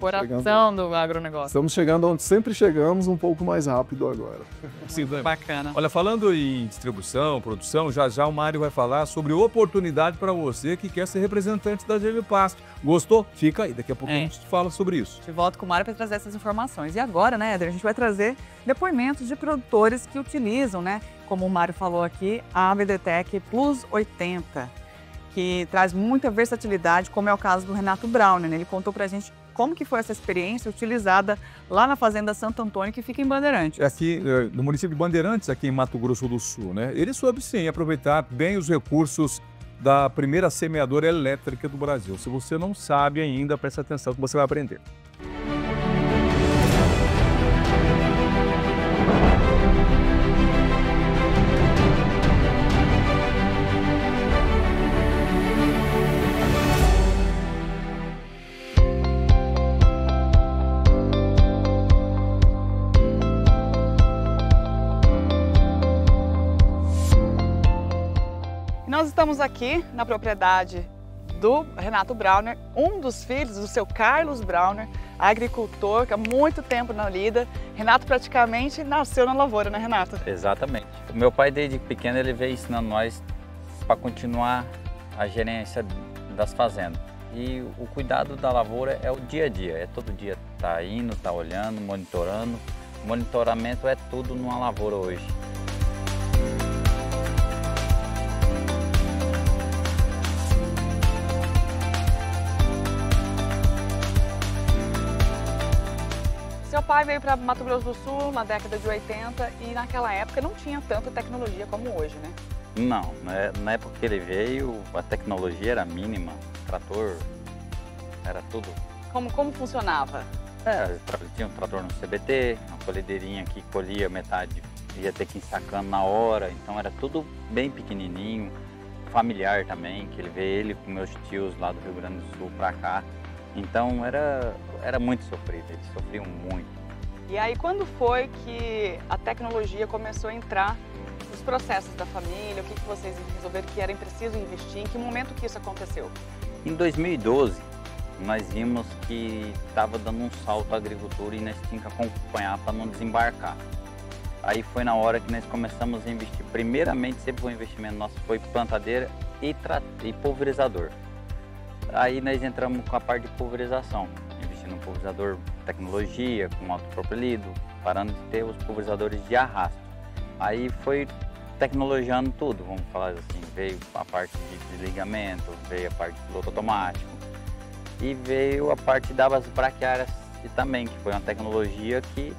Coração do agronegócio. Estamos chegando onde sempre chegamos, um pouco mais rápido agora. Sim, bacana. Olha, falando em distribuição, produção, já o Mário vai falar sobre oportunidade para você que quer ser representante da Germipasso. Gostou? Fica aí, daqui a pouco a gente fala sobre isso. De volta com o Mário para trazer essas informações. E agora, né, Éder, a gente vai trazer depoimentos de produtores que utilizam, né, como o Mário falou aqui, a ABDTech Plus 80, que traz muita versatilidade, como é o caso do Renato Brauner, né? Ele contou pra gente como que foi essa experiência utilizada lá na Fazenda Santo Antônio, que fica em Bandeirantes. Aqui no município de Bandeirantes, aqui em Mato Grosso do Sul, né? Ele soube sim aproveitar bem os recursos da primeira semeadora elétrica do Brasil. Se você não sabe ainda, preste atenção que você vai aprender. Nós estamos aqui na propriedade do Renato Brauner, um dos filhos do seu Carlos Brauner, agricultor que há muito tempo na lida. Renato praticamente nasceu na lavoura, né, Renato? Exatamente. O meu pai, desde pequeno, ele veio ensinando nós para continuar a gerência das fazendas. E o cuidado da lavoura é o dia a dia, é todo dia tá indo, tá olhando, monitorando. O monitoramento é tudo numa lavoura hoje. Seu pai veio para Mato Grosso do Sul na década de 80 e naquela época não tinha tanta tecnologia como hoje, né? Não, na época que ele veio, a tecnologia era mínima, trator, era tudo. Como funcionava? Tinha um trator no CBT, uma colhedeirinha que colhia metade, ia ter que ir sacando na hora, então era tudo bem pequenininho, familiar também, que ele veio ele com meus tios lá do Rio Grande do Sul para cá. Então era muito sofrido, eles sofriam muito. E aí quando foi que a tecnologia começou a entrar nos processos da família? O que vocês resolveram que era preciso investir? Em que momento que isso aconteceu? Em 2012, nós vimos que estava dando um salto à agricultura e nós tínhamos que acompanhar para não desembarcar. Aí foi na hora que nós começamos a investir. Primeiramente, sempre o investimento nosso foi plantadeira e pulverizador. Aí nós entramos com a parte de pulverização, investindo no pulverizador tecnologia, com autopropelido, parando de ter os pulverizadores de arrasto. Aí foi tecnologiando tudo, vamos falar assim. Veio a parte de ligamento, veio a parte do piloto automático e veio a parte das braquiárias também, que foi uma tecnologia que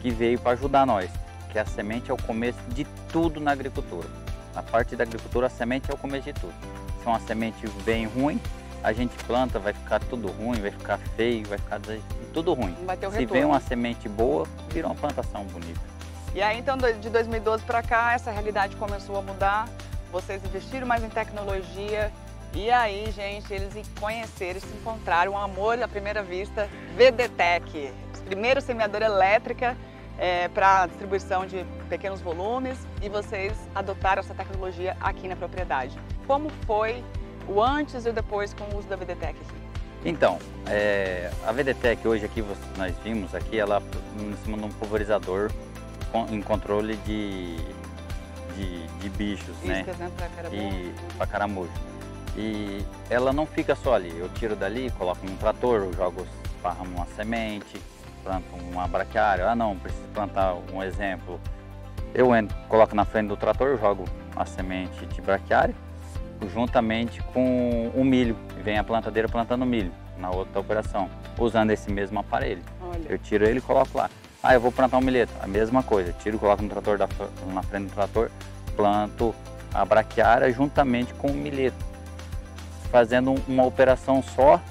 veio para ajudar nós. Que a semente é o começo de tudo na agricultura. Na parte da agricultura, a semente é o começo de tudo. Se uma semente bem ruim, a gente planta, vai ficar tudo ruim, vai ficar feio, vai ficar tudo ruim. Vai ter o Se retorno. vem uma semente boa, vira uma plantação bonita. E aí, então, de 2012 para cá, essa realidade começou a mudar, vocês investiram mais em tecnologia, e aí, gente, eles conheceram, se encontraram, um amor à primeira vista, VDTech, primeiro semeadora elétrica para distribuição de pequenos volumes, e vocês adotaram essa tecnologia aqui na propriedade. Como foi o antes e o depois com o uso da VDTech aqui? Então, a VDTech hoje aqui, nós vimos aqui, ela em cima de um pulverizador em controle de bichos, né? Para caramujo. E ela não fica só ali, eu tiro dali, coloco num trator, eu jogo, esparramo uma semente, planto uma braquiária. Ah não, preciso plantar um exemplo. Eu coloco na frente do trator, jogo a semente de braquiária, juntamente com o milho. Vem a plantadeira plantando milho na outra operação, usando esse mesmo aparelho. Olha. Eu tiro ele e coloco lá. Ah, eu vou plantar um milheto, a mesma coisa. Tiro, coloco no trator na frente do trator, planto a braquiária juntamente com o milheto, fazendo uma operação só,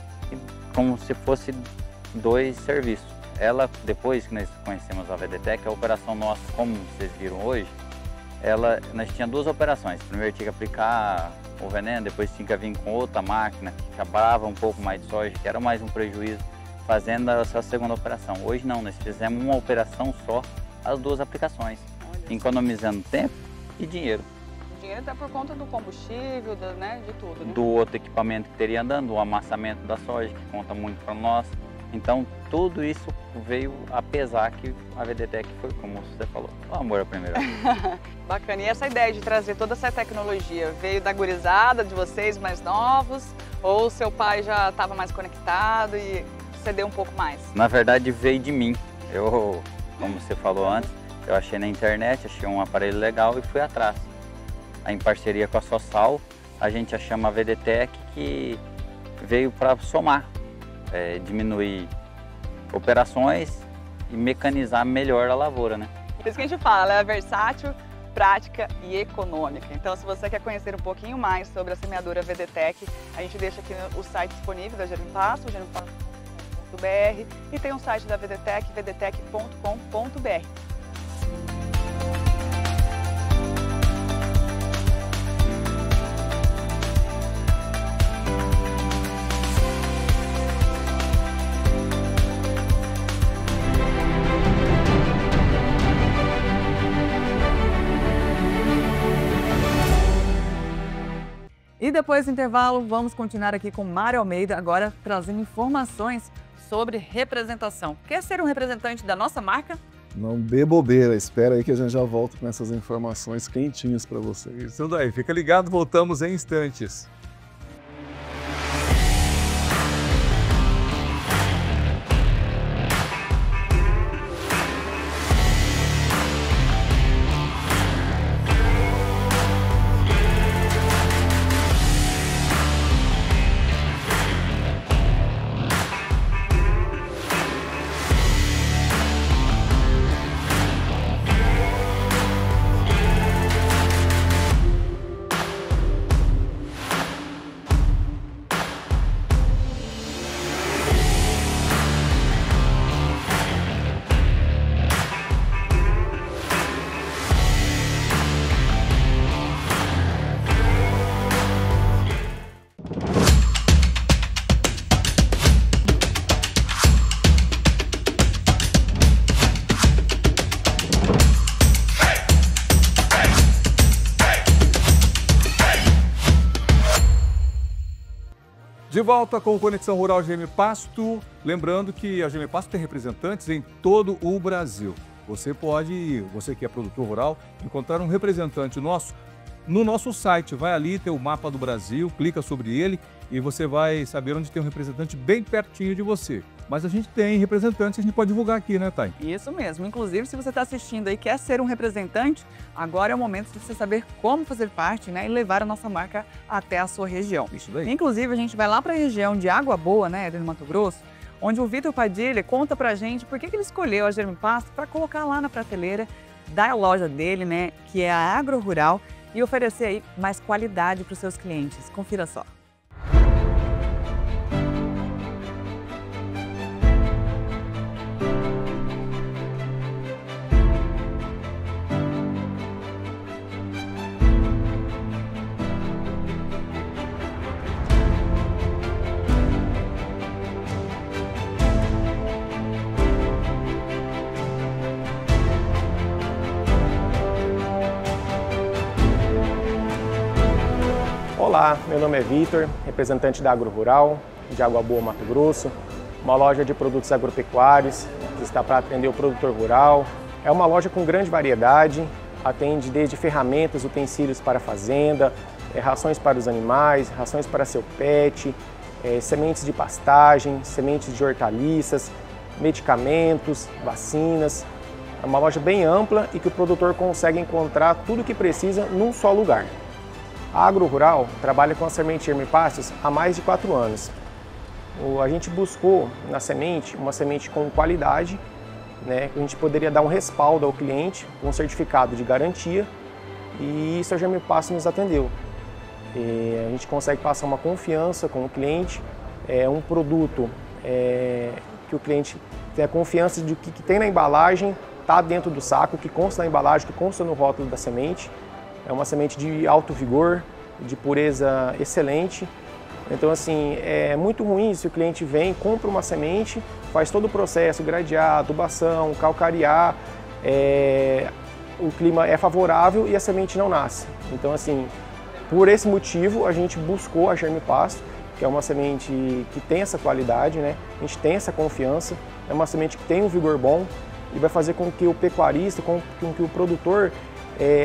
como se fosse dois serviços. Ela, depois que nós conhecemos a VDTech, a operação nossa, como vocês viram hoje, nós tínhamos duas operações. Primeiro tinha que aplicar o veneno, depois tinha que vir com outra máquina que acabava um pouco mais de soja, que era mais um prejuízo, fazendo essa segunda operação. Hoje não, nós fizemos uma operação só, as duas aplicações, economizando tempo e dinheiro. O dinheiro está por conta do combustível, de tudo, né? Do outro equipamento que teria andando, do amassamento da soja, que conta muito para nós. Então, tudo isso veio a pesar que a VDTech foi, como você falou, o amor à primeira vez. Bacana. E essa ideia de trazer toda essa tecnologia veio da gurizada, de vocês mais novos? Ou seu pai já estava mais conectado e cedeu um pouco mais? Na verdade, veio de mim. Eu, como você falou antes, eu achei na internet, achei um aparelho legal e fui atrás. Em parceria com a Sosal, a gente chama a VDTech, que veio para somar, diminuir operações e mecanizar melhor a lavoura, né? Por isso que a gente fala, ela é versátil, prática e econômica. Então, se você quer conhecer um pouquinho mais sobre a semeadora VDTech, a gente deixa aqui o site disponível da Germipasto, germipasto.br, e tem um site da VDTech, vdtech.com.br. E depois do intervalo, vamos continuar aqui com Mário Almeida, agora trazendo informações sobre representação. Quer ser um representante da nossa marca? Não dê bobeira, espera aí que a gente já volta com essas informações quentinhas para vocês. Então daí, fica ligado, voltamos em instantes. De volta com o Conexão Rural Germipasto, lembrando que a Germipasto tem representantes em todo o Brasil. Você que é produtor rural, encontrar um representante nosso no nosso site. Vai ali, tem o mapa do Brasil, clica sobre ele e você vai saber onde tem um representante bem pertinho de você. mas a gente tem representantes que a gente pode divulgar aqui, né, Thay? Isso mesmo. Inclusive, se você está assistindo aí e quer ser um representante, agora é o momento de você saber como fazer parte, né, e levar a nossa marca até a sua região. Isso daí. Inclusive, a gente vai lá para a região de Água Boa, né, do Mato Grosso, onde o Vitor Padilha conta pra gente por que ele escolheu a Germipasto para colocar lá na prateleira da loja dele, né, que é a Agro Rural, e oferecer aí mais qualidade para os seus clientes. Confira só. Olá, meu nome é Vitor, representante da Agro Rural, de Água Boa, Mato Grosso, uma loja de produtos agropecuários que está para atender o produtor rural. É uma loja com grande variedade, atende desde ferramentas, utensílios para a fazenda, rações para os animais, rações para seu pet, sementes de pastagem, sementes de hortaliças, medicamentos, vacinas. É uma loja bem ampla e que o produtor consegue encontrar tudo o que precisa num só lugar. A Agro Rural trabalha com a semente Germipastos há mais de 4 anos. A gente buscou na semente uma semente com qualidade, né, que a gente poderia dar um respaldo ao cliente, um certificado de garantia, e isso a Germipastos nos atendeu. E a gente consegue passar uma confiança com o cliente, um produto que o cliente tem a confiança de que tem na embalagem, está dentro do saco, que consta na embalagem, que consta no rótulo da semente. É uma semente de alto vigor, de pureza excelente. Então, assim, é muito ruim se o cliente vem, compra uma semente, faz todo o processo, gradear, adubação, calcarear, o clima é favorável e a semente não nasce. Então, assim, por esse motivo, a gente buscou a Germipasto, que é uma semente que tem essa qualidade, né? A gente tem essa confiança, é uma semente que tem um vigor bom e vai fazer com que o pecuarista, com que o produtor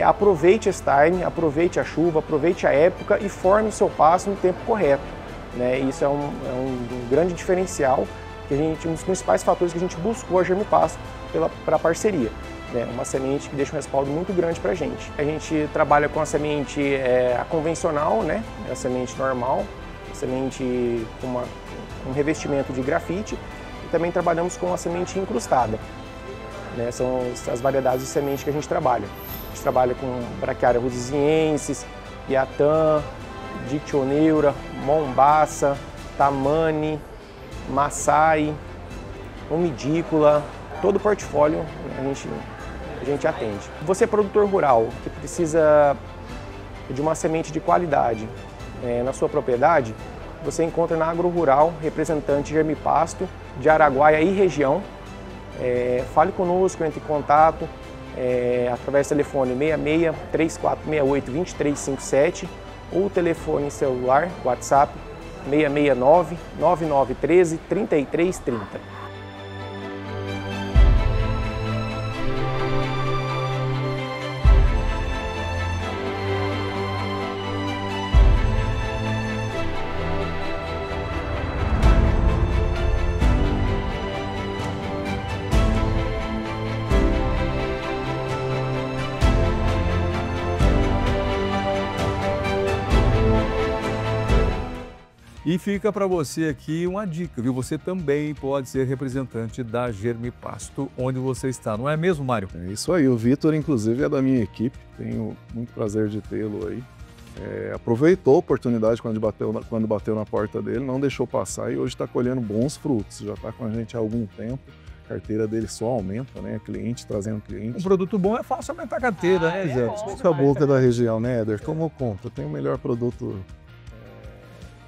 aproveite esse time, aproveite a chuva, aproveite a época e forme o seu pasto no tempo correto, né? Isso é um grande diferencial, um dos principais fatores que a gente buscou a Germipasto para a parceria, né? Uma semente que deixa um respaldo muito grande para a gente. A gente trabalha com a semente a convencional, né? A semente normal, a semente com um revestimento de grafite, e também trabalhamos com a semente incrustada, né? São as variedades de semente que a gente trabalha. A gente trabalha com Braquiária rhodesiensis, Iatã, Dictioneura, Mombaça, Tamani, Massai, Umidícola, todo o portfólio a gente atende. Você é produtor rural que precisa de uma semente de qualidade na sua propriedade, você encontra na Agro Rural, representante Germipasto de Araguaia e região. Fale conosco, entre em contato através do telefone 66 3468 2357 ou o telefone celular, WhatsApp 669 9913 3330. E fica para você aqui uma dica, viu? Você também pode ser representante da Germipasto, onde você está, não é mesmo, Mário? É isso aí, o Vitor, inclusive, é da minha equipe, tenho muito prazer de tê-lo aí. Aproveitou a oportunidade quando bateu na porta dele, não deixou passar e hoje está colhendo bons frutos, já está com a gente há algum tempo. A carteira dele só aumenta, né? Cliente trazendo cliente. Um produto bom é fácil aumentar a carteira, né, Zé? Boca a boca da região, né, Éder? Tomou conta, tem o melhor produto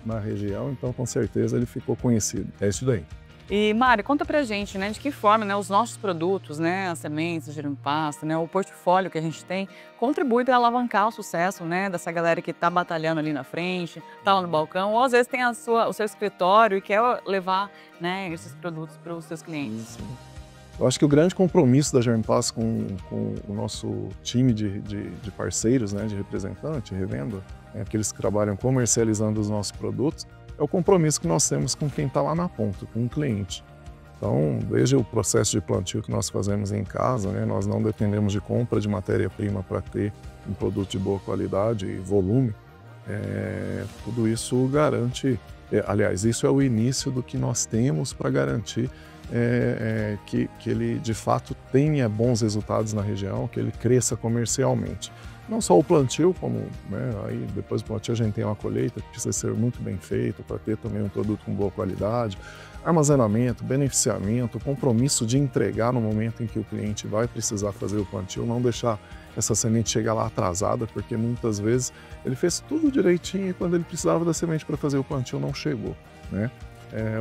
na região, então com certeza ele ficou conhecido. É isso daí. E, Mário, conta pra gente, né, de que forma, né, os nossos produtos, né, as sementes, o Germipasto, né, o portfólio que a gente tem, contribui para alavancar o sucesso, né, dessa galera que tá batalhando ali na frente, tá lá no balcão, ou às vezes tem o seu escritório e quer levar, né, esses produtos para os seus clientes. Isso. Eu acho que o grande compromisso da Germipasto com o nosso time de parceiros, né, de representante, revenda, aqueles que trabalham comercializando os nossos produtos, é o compromisso que nós temos com quem está lá na ponta, com o cliente. Então, desde o processo de plantio que nós fazemos em casa, né, nós não dependemos de compra de matéria-prima para ter um produto de boa qualidade e volume, tudo isso garante, aliás, isso é o início do que nós temos para garantir que ele de fato tenha bons resultados na região, que ele cresça comercialmente. Não só o plantio, como aí depois do plantio a gente tem uma colheita que precisa ser muito bem feita para ter também um produto com boa qualidade, armazenamento, beneficiamento, compromisso de entregar no momento em que o cliente vai precisar fazer o plantio, não deixar essa semente chegar lá atrasada, porque muitas vezes ele fez tudo direitinho e quando ele precisava da semente para fazer o plantio não chegou, né?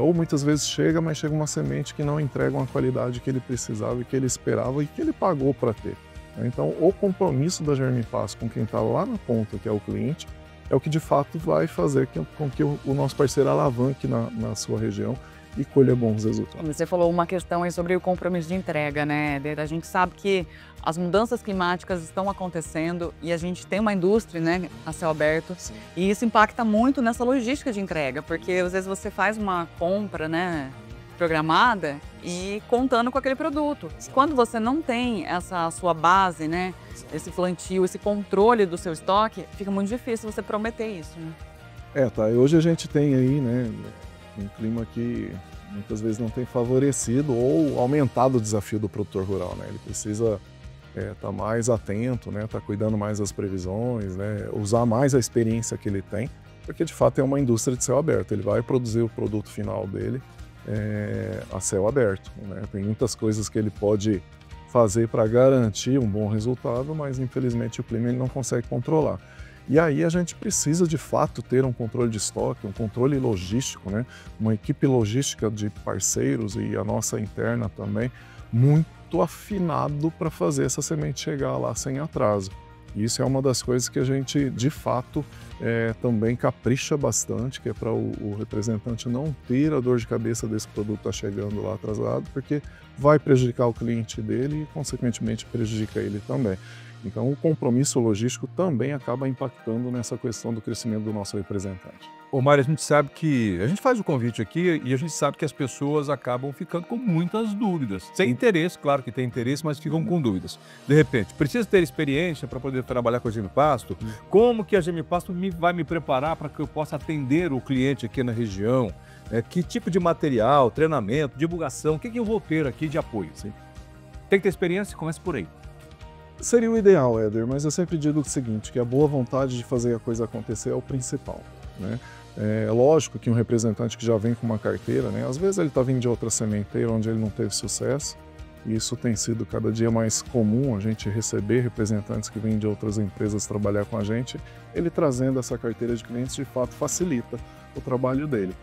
Ou muitas vezes chega, mas chega uma semente que não entrega uma qualidade que ele precisava e que ele esperava e que ele pagou para ter. Então, o compromisso da Germipasto com quem está lá na ponta, que é o cliente, é o que de fato vai fazer com que o nosso parceiro alavanque na sua região e colha bons resultados. Você falou uma questão aí sobre o compromisso de entrega, né? A gente sabe que as mudanças climáticas estão acontecendo e a gente tem uma indústria, né, a céu aberto. Sim. E isso impacta muito nessa logística de entrega, porque às vezes você faz uma compra, né, programada e contando com aquele produto. Quando você não tem essa sua base, né, esse plantio, esse controle do seu estoque, fica muito difícil você prometer isso, né? Tá. Hoje a gente tem aí, né, um clima que muitas vezes não tem favorecido ou aumentado o desafio do produtor rural, né? Ele precisa estar mais atento, né, estar cuidando mais das previsões, né, usar mais a experiência que ele tem, porque de fato é uma indústria de céu aberto. Ele vai produzir o produto final dele a céu aberto, né? Tem muitas coisas que ele pode fazer para garantir um bom resultado, mas infelizmente o clima ele não consegue controlar. E aí a gente precisa de fato ter um controle de estoque, um controle logístico, né? Uma equipe logística de parceiros e a nossa interna também, muito afinado para fazer essa semente chegar lá sem atraso. E isso é uma das coisas que a gente, de fato, também capricha bastante, que é para o representante não ter a dor de cabeça desse produto estar chegando lá atrasado, porque vai prejudicar o cliente dele e, consequentemente, prejudica ele também. Então, o compromisso logístico também acaba impactando nessa questão do crescimento do nosso representante. Ô Mário, a gente sabe que... A gente faz o convite aqui e a gente sabe que as pessoas acabam ficando com muitas dúvidas. Sem interesse, claro que tem interesse, mas ficam com dúvidas. De repente, precisa ter experiência para poder trabalhar com a Germipasto? Como que a Germipasto vai me preparar para que eu possa atender o cliente aqui na região? Que tipo de material, treinamento, divulgação, o que eu vou ter aqui de apoio? Sim? Tem que ter experiência? Começa por aí. Seria o ideal, Éder, mas eu sempre digo o seguinte, que a boa vontade de fazer a coisa acontecer é o principal, né? É lógico que um representante que já vem com uma carteira, né, às vezes ele está vindo de outra sementeira onde ele não teve sucesso, e isso tem sido cada dia mais comum, a gente receber representantes que vêm de outras empresas trabalhar com a gente, ele trazendo essa carteira de clientes de fato facilita o trabalho dele.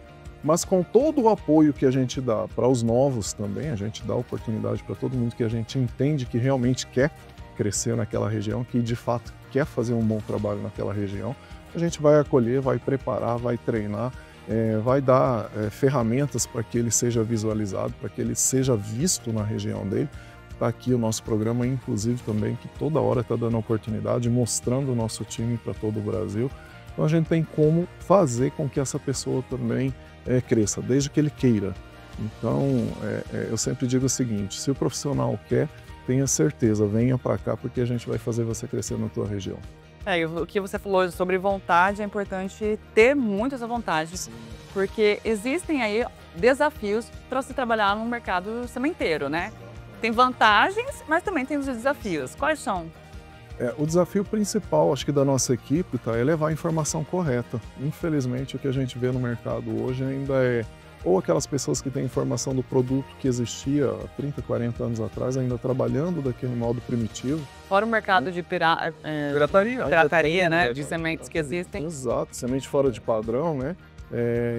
Mas com todo o apoio que a gente dá para os novos também, a gente dá oportunidade para todo mundo que a gente entende que realmente quer crescer naquela região, que de fato quer fazer um bom trabalho naquela região, a gente vai acolher, vai preparar, vai treinar, vai dar ferramentas para que ele seja visualizado, para que ele seja visto na região dele. Está aqui o nosso programa, inclusive também, que toda hora está dando oportunidade, mostrando o nosso time para todo o Brasil. Então a gente tem como fazer com que essa pessoa também cresça, desde que ele queira. Então eu sempre digo o seguinte, se o profissional quer, tenha certeza, venha para cá porque a gente vai fazer você crescer na tua região. O que você falou sobre vontade, é importante ter muito essa vontade, porque existem aí desafios para se trabalhar no mercado sementeiro, né? Tem vantagens, mas também tem os desafios. Quais são? O desafio principal, acho que da nossa equipe, é levar a informação correta. Infelizmente, o que a gente vê no mercado hoje ainda é ou aquelas pessoas que têm informação do produto que existia há 30, 40 anos atrás, ainda trabalhando daquele modo primitivo. Fora o mercado de pirataria, né? De sementes que existem. Exato, semente fora de padrão, né?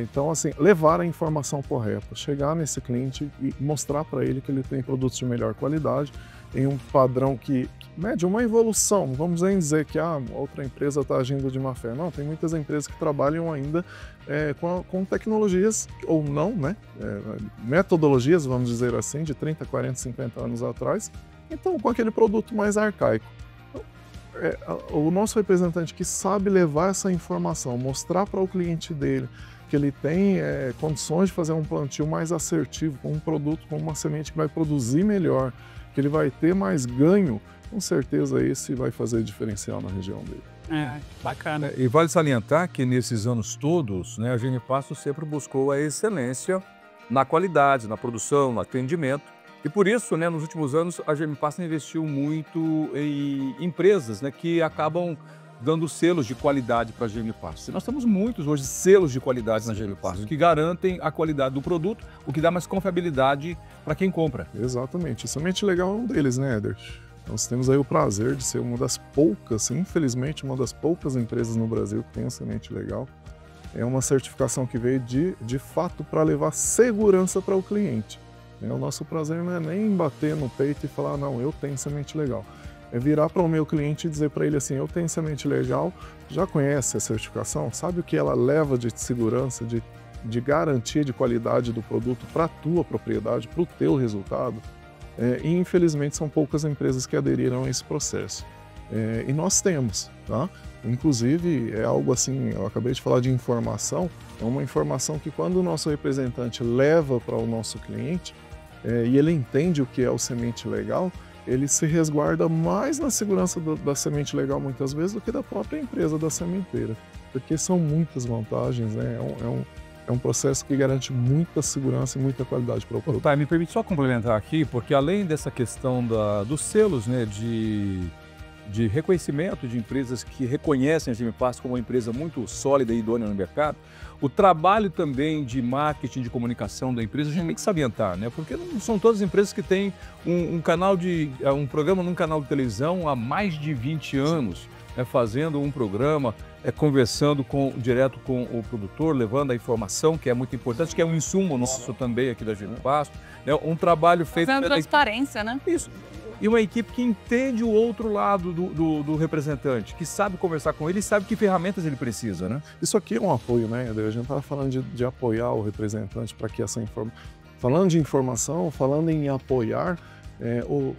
Então, assim, levar a informação correta, chegar nesse cliente e mostrar para ele que ele tem produtos de melhor qualidade, em um padrão que mede uma evolução. Vamos dizer que outra empresa está agindo de má fé. Não, tem muitas empresas que trabalham ainda com tecnologias, ou não, né? Metodologias, vamos dizer assim, de 30, 40, 50 anos atrás, então com aquele produto mais arcaico. O nosso representante que sabe levar essa informação, mostrar para o cliente dele que ele tem condições de fazer um plantio mais assertivo, com um produto, com uma semente que vai produzir melhor, que ele vai ter mais ganho, com certeza esse vai fazer diferencial na região dele. Bacana. E vale salientar que nesses anos todos, né, a GM Pasto sempre buscou a excelência na qualidade, na produção, no atendimento. E por isso, né, nos últimos anos, a GM Pasto investiu muito em empresas, né, que acabam dando selos de qualidade para a GM Pasto. Nós temos muitos hoje selos de qualidade na GM Pasto, que garantem a qualidade do produto, o que dá mais confiabilidade para quem compra. Exatamente. A Semente Legal é um deles, né, Éder? Nós temos aí o prazer de ser uma das poucas, infelizmente, uma das poucas empresas no Brasil que tem a Semente Legal. É uma certificação que veio de fato para levar segurança para o cliente. O nosso prazer não é nem bater no peito e falar, não, eu tenho semente legal. É virar para o meu cliente e dizer para ele assim, eu tenho semente legal, já conhece a certificação, sabe o que ela leva de segurança, de garantia de qualidade do produto para a tua propriedade, para o teu resultado? E infelizmente são poucas empresas que aderiram a esse processo. E nós temos, tá? Inclusive é algo assim, eu acabei de falar de informação, é uma informação que quando o nosso representante leva para o nosso cliente, e ele entende o que é o semente legal, ele se resguarda mais na segurança da semente legal muitas vezes do que da própria empresa da sementeira, porque são muitas vantagens, né? É um processo que garante muita segurança e muita qualidade para o produto. Tá, me permite só complementar aqui, porque além dessa questão dos selos, né, de reconhecimento de empresas que reconhecem a GM Pasto como uma empresa muito sólida e idônea no mercado, o trabalho também de marketing, de comunicação da empresa, a gente tem que salientar, né? Porque não são todas as empresas que têm um programa num canal de televisão há mais de 20 anos, né, fazendo um programa, conversando direto com o produtor, levando a informação, que é muito importante, que é um insumo nosso também aqui da GM Pasto, né? Um trabalho feito pela transparência, né? Isso. E uma equipe que entende o outro lado do representante, que sabe conversar com ele e sabe que ferramentas ele precisa, né? Isso aqui é um apoio, né? A gente estava falando de apoiar o representante para que essa informação... Falando de informação, falando em apoiar, o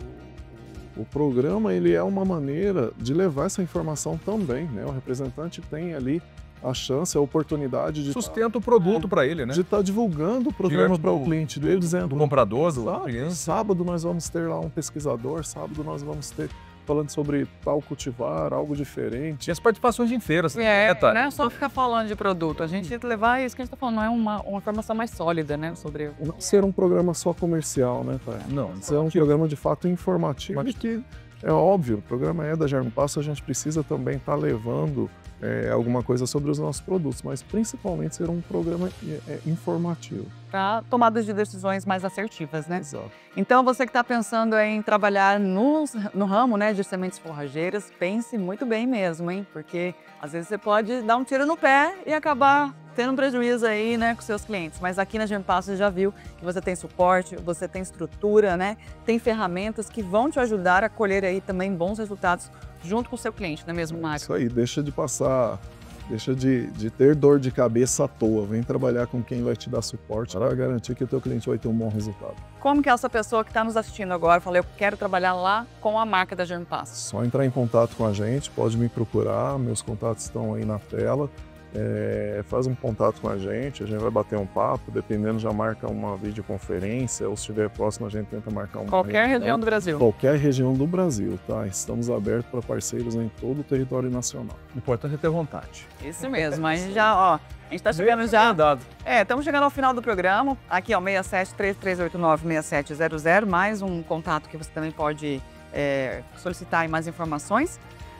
programa ele é uma maneira de levar essa informação também, né? O representante tem ali a chance, a oportunidade de... Sustenta o produto para ele, né? De estar divulgando o programa para o cliente dele, dizendo... Do comprador, do cliente. Sábado nós vamos ter lá um pesquisador, sábado nós vamos ter falando sobre tal cultivar, algo diferente. E as participações em feiras. Não é só ficar falando de produto, a gente levar isso que a gente está falando, não é uma informação mais sólida, né? Sobre... Não ser um programa só comercial, né, pai? Não. Ser um programa de fato informativo e que, é óbvio, o programa da GM Pasto, a gente precisa também estar levando alguma coisa sobre os nossos produtos, mas principalmente ser um programa informativo. Para tomadas de decisões mais assertivas, né? Exato. Então, você que está pensando em trabalhar no ramo, né, de sementes forrageiras, pense muito bem mesmo, hein? Porque às vezes você pode dar um tiro no pé e acabar tendo um prejuízo aí, né, com seus clientes. Mas aqui na GM Pasto você já viu que você tem suporte, você tem estrutura, né? Tem ferramentas que vão te ajudar a colher aí também bons resultados junto com o seu cliente, não é mesmo, Mário? Isso aí, deixa de passar, deixa de ter dor de cabeça à toa. Vem trabalhar com quem vai te dar suporte para garantir que o teu cliente vai ter um bom resultado. Como que é essa pessoa que está nos assistindo agora fala, eu quero trabalhar lá com a marca da GM Pasto? Só entrar em contato com a gente, pode me procurar, meus contatos estão aí na tela. Faz um contato com a gente vai bater um papo, dependendo já marca uma videoconferência, ou se estiver próximo a gente tenta marcar uma Qualquer região do Brasil. Qualquer região do Brasil, tá? Estamos abertos para parceiros em todo o território nacional. O importante é ter vontade. Isso mesmo, a gente já, ó, a gente está chegando já... estamos chegando ao final do programa, aqui ó, 67-3389-6700, mais um contato que você também pode solicitar aí mais informações.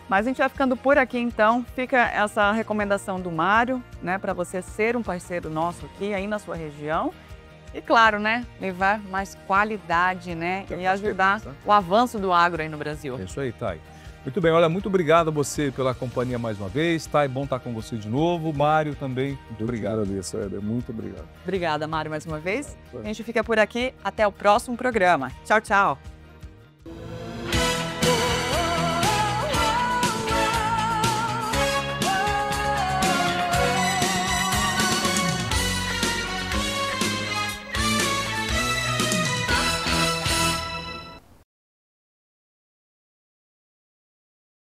Mas a gente vai ficando por aqui, então. Fica essa recomendação do Mário, né, para você ser um parceiro nosso aqui, aí na sua região. E claro, né, levar mais qualidade, né, e ajudar o avanço do agro aí no Brasil. É isso aí, Thay. Muito bem, olha, muito obrigado a você pela companhia mais uma vez. Thay, bom estar com você de novo. Mário também, muito obrigado. Agradeço, Éder. Muito obrigado. Obrigada, Mário, mais uma vez. A gente fica por aqui. Até o próximo programa. Tchau, tchau.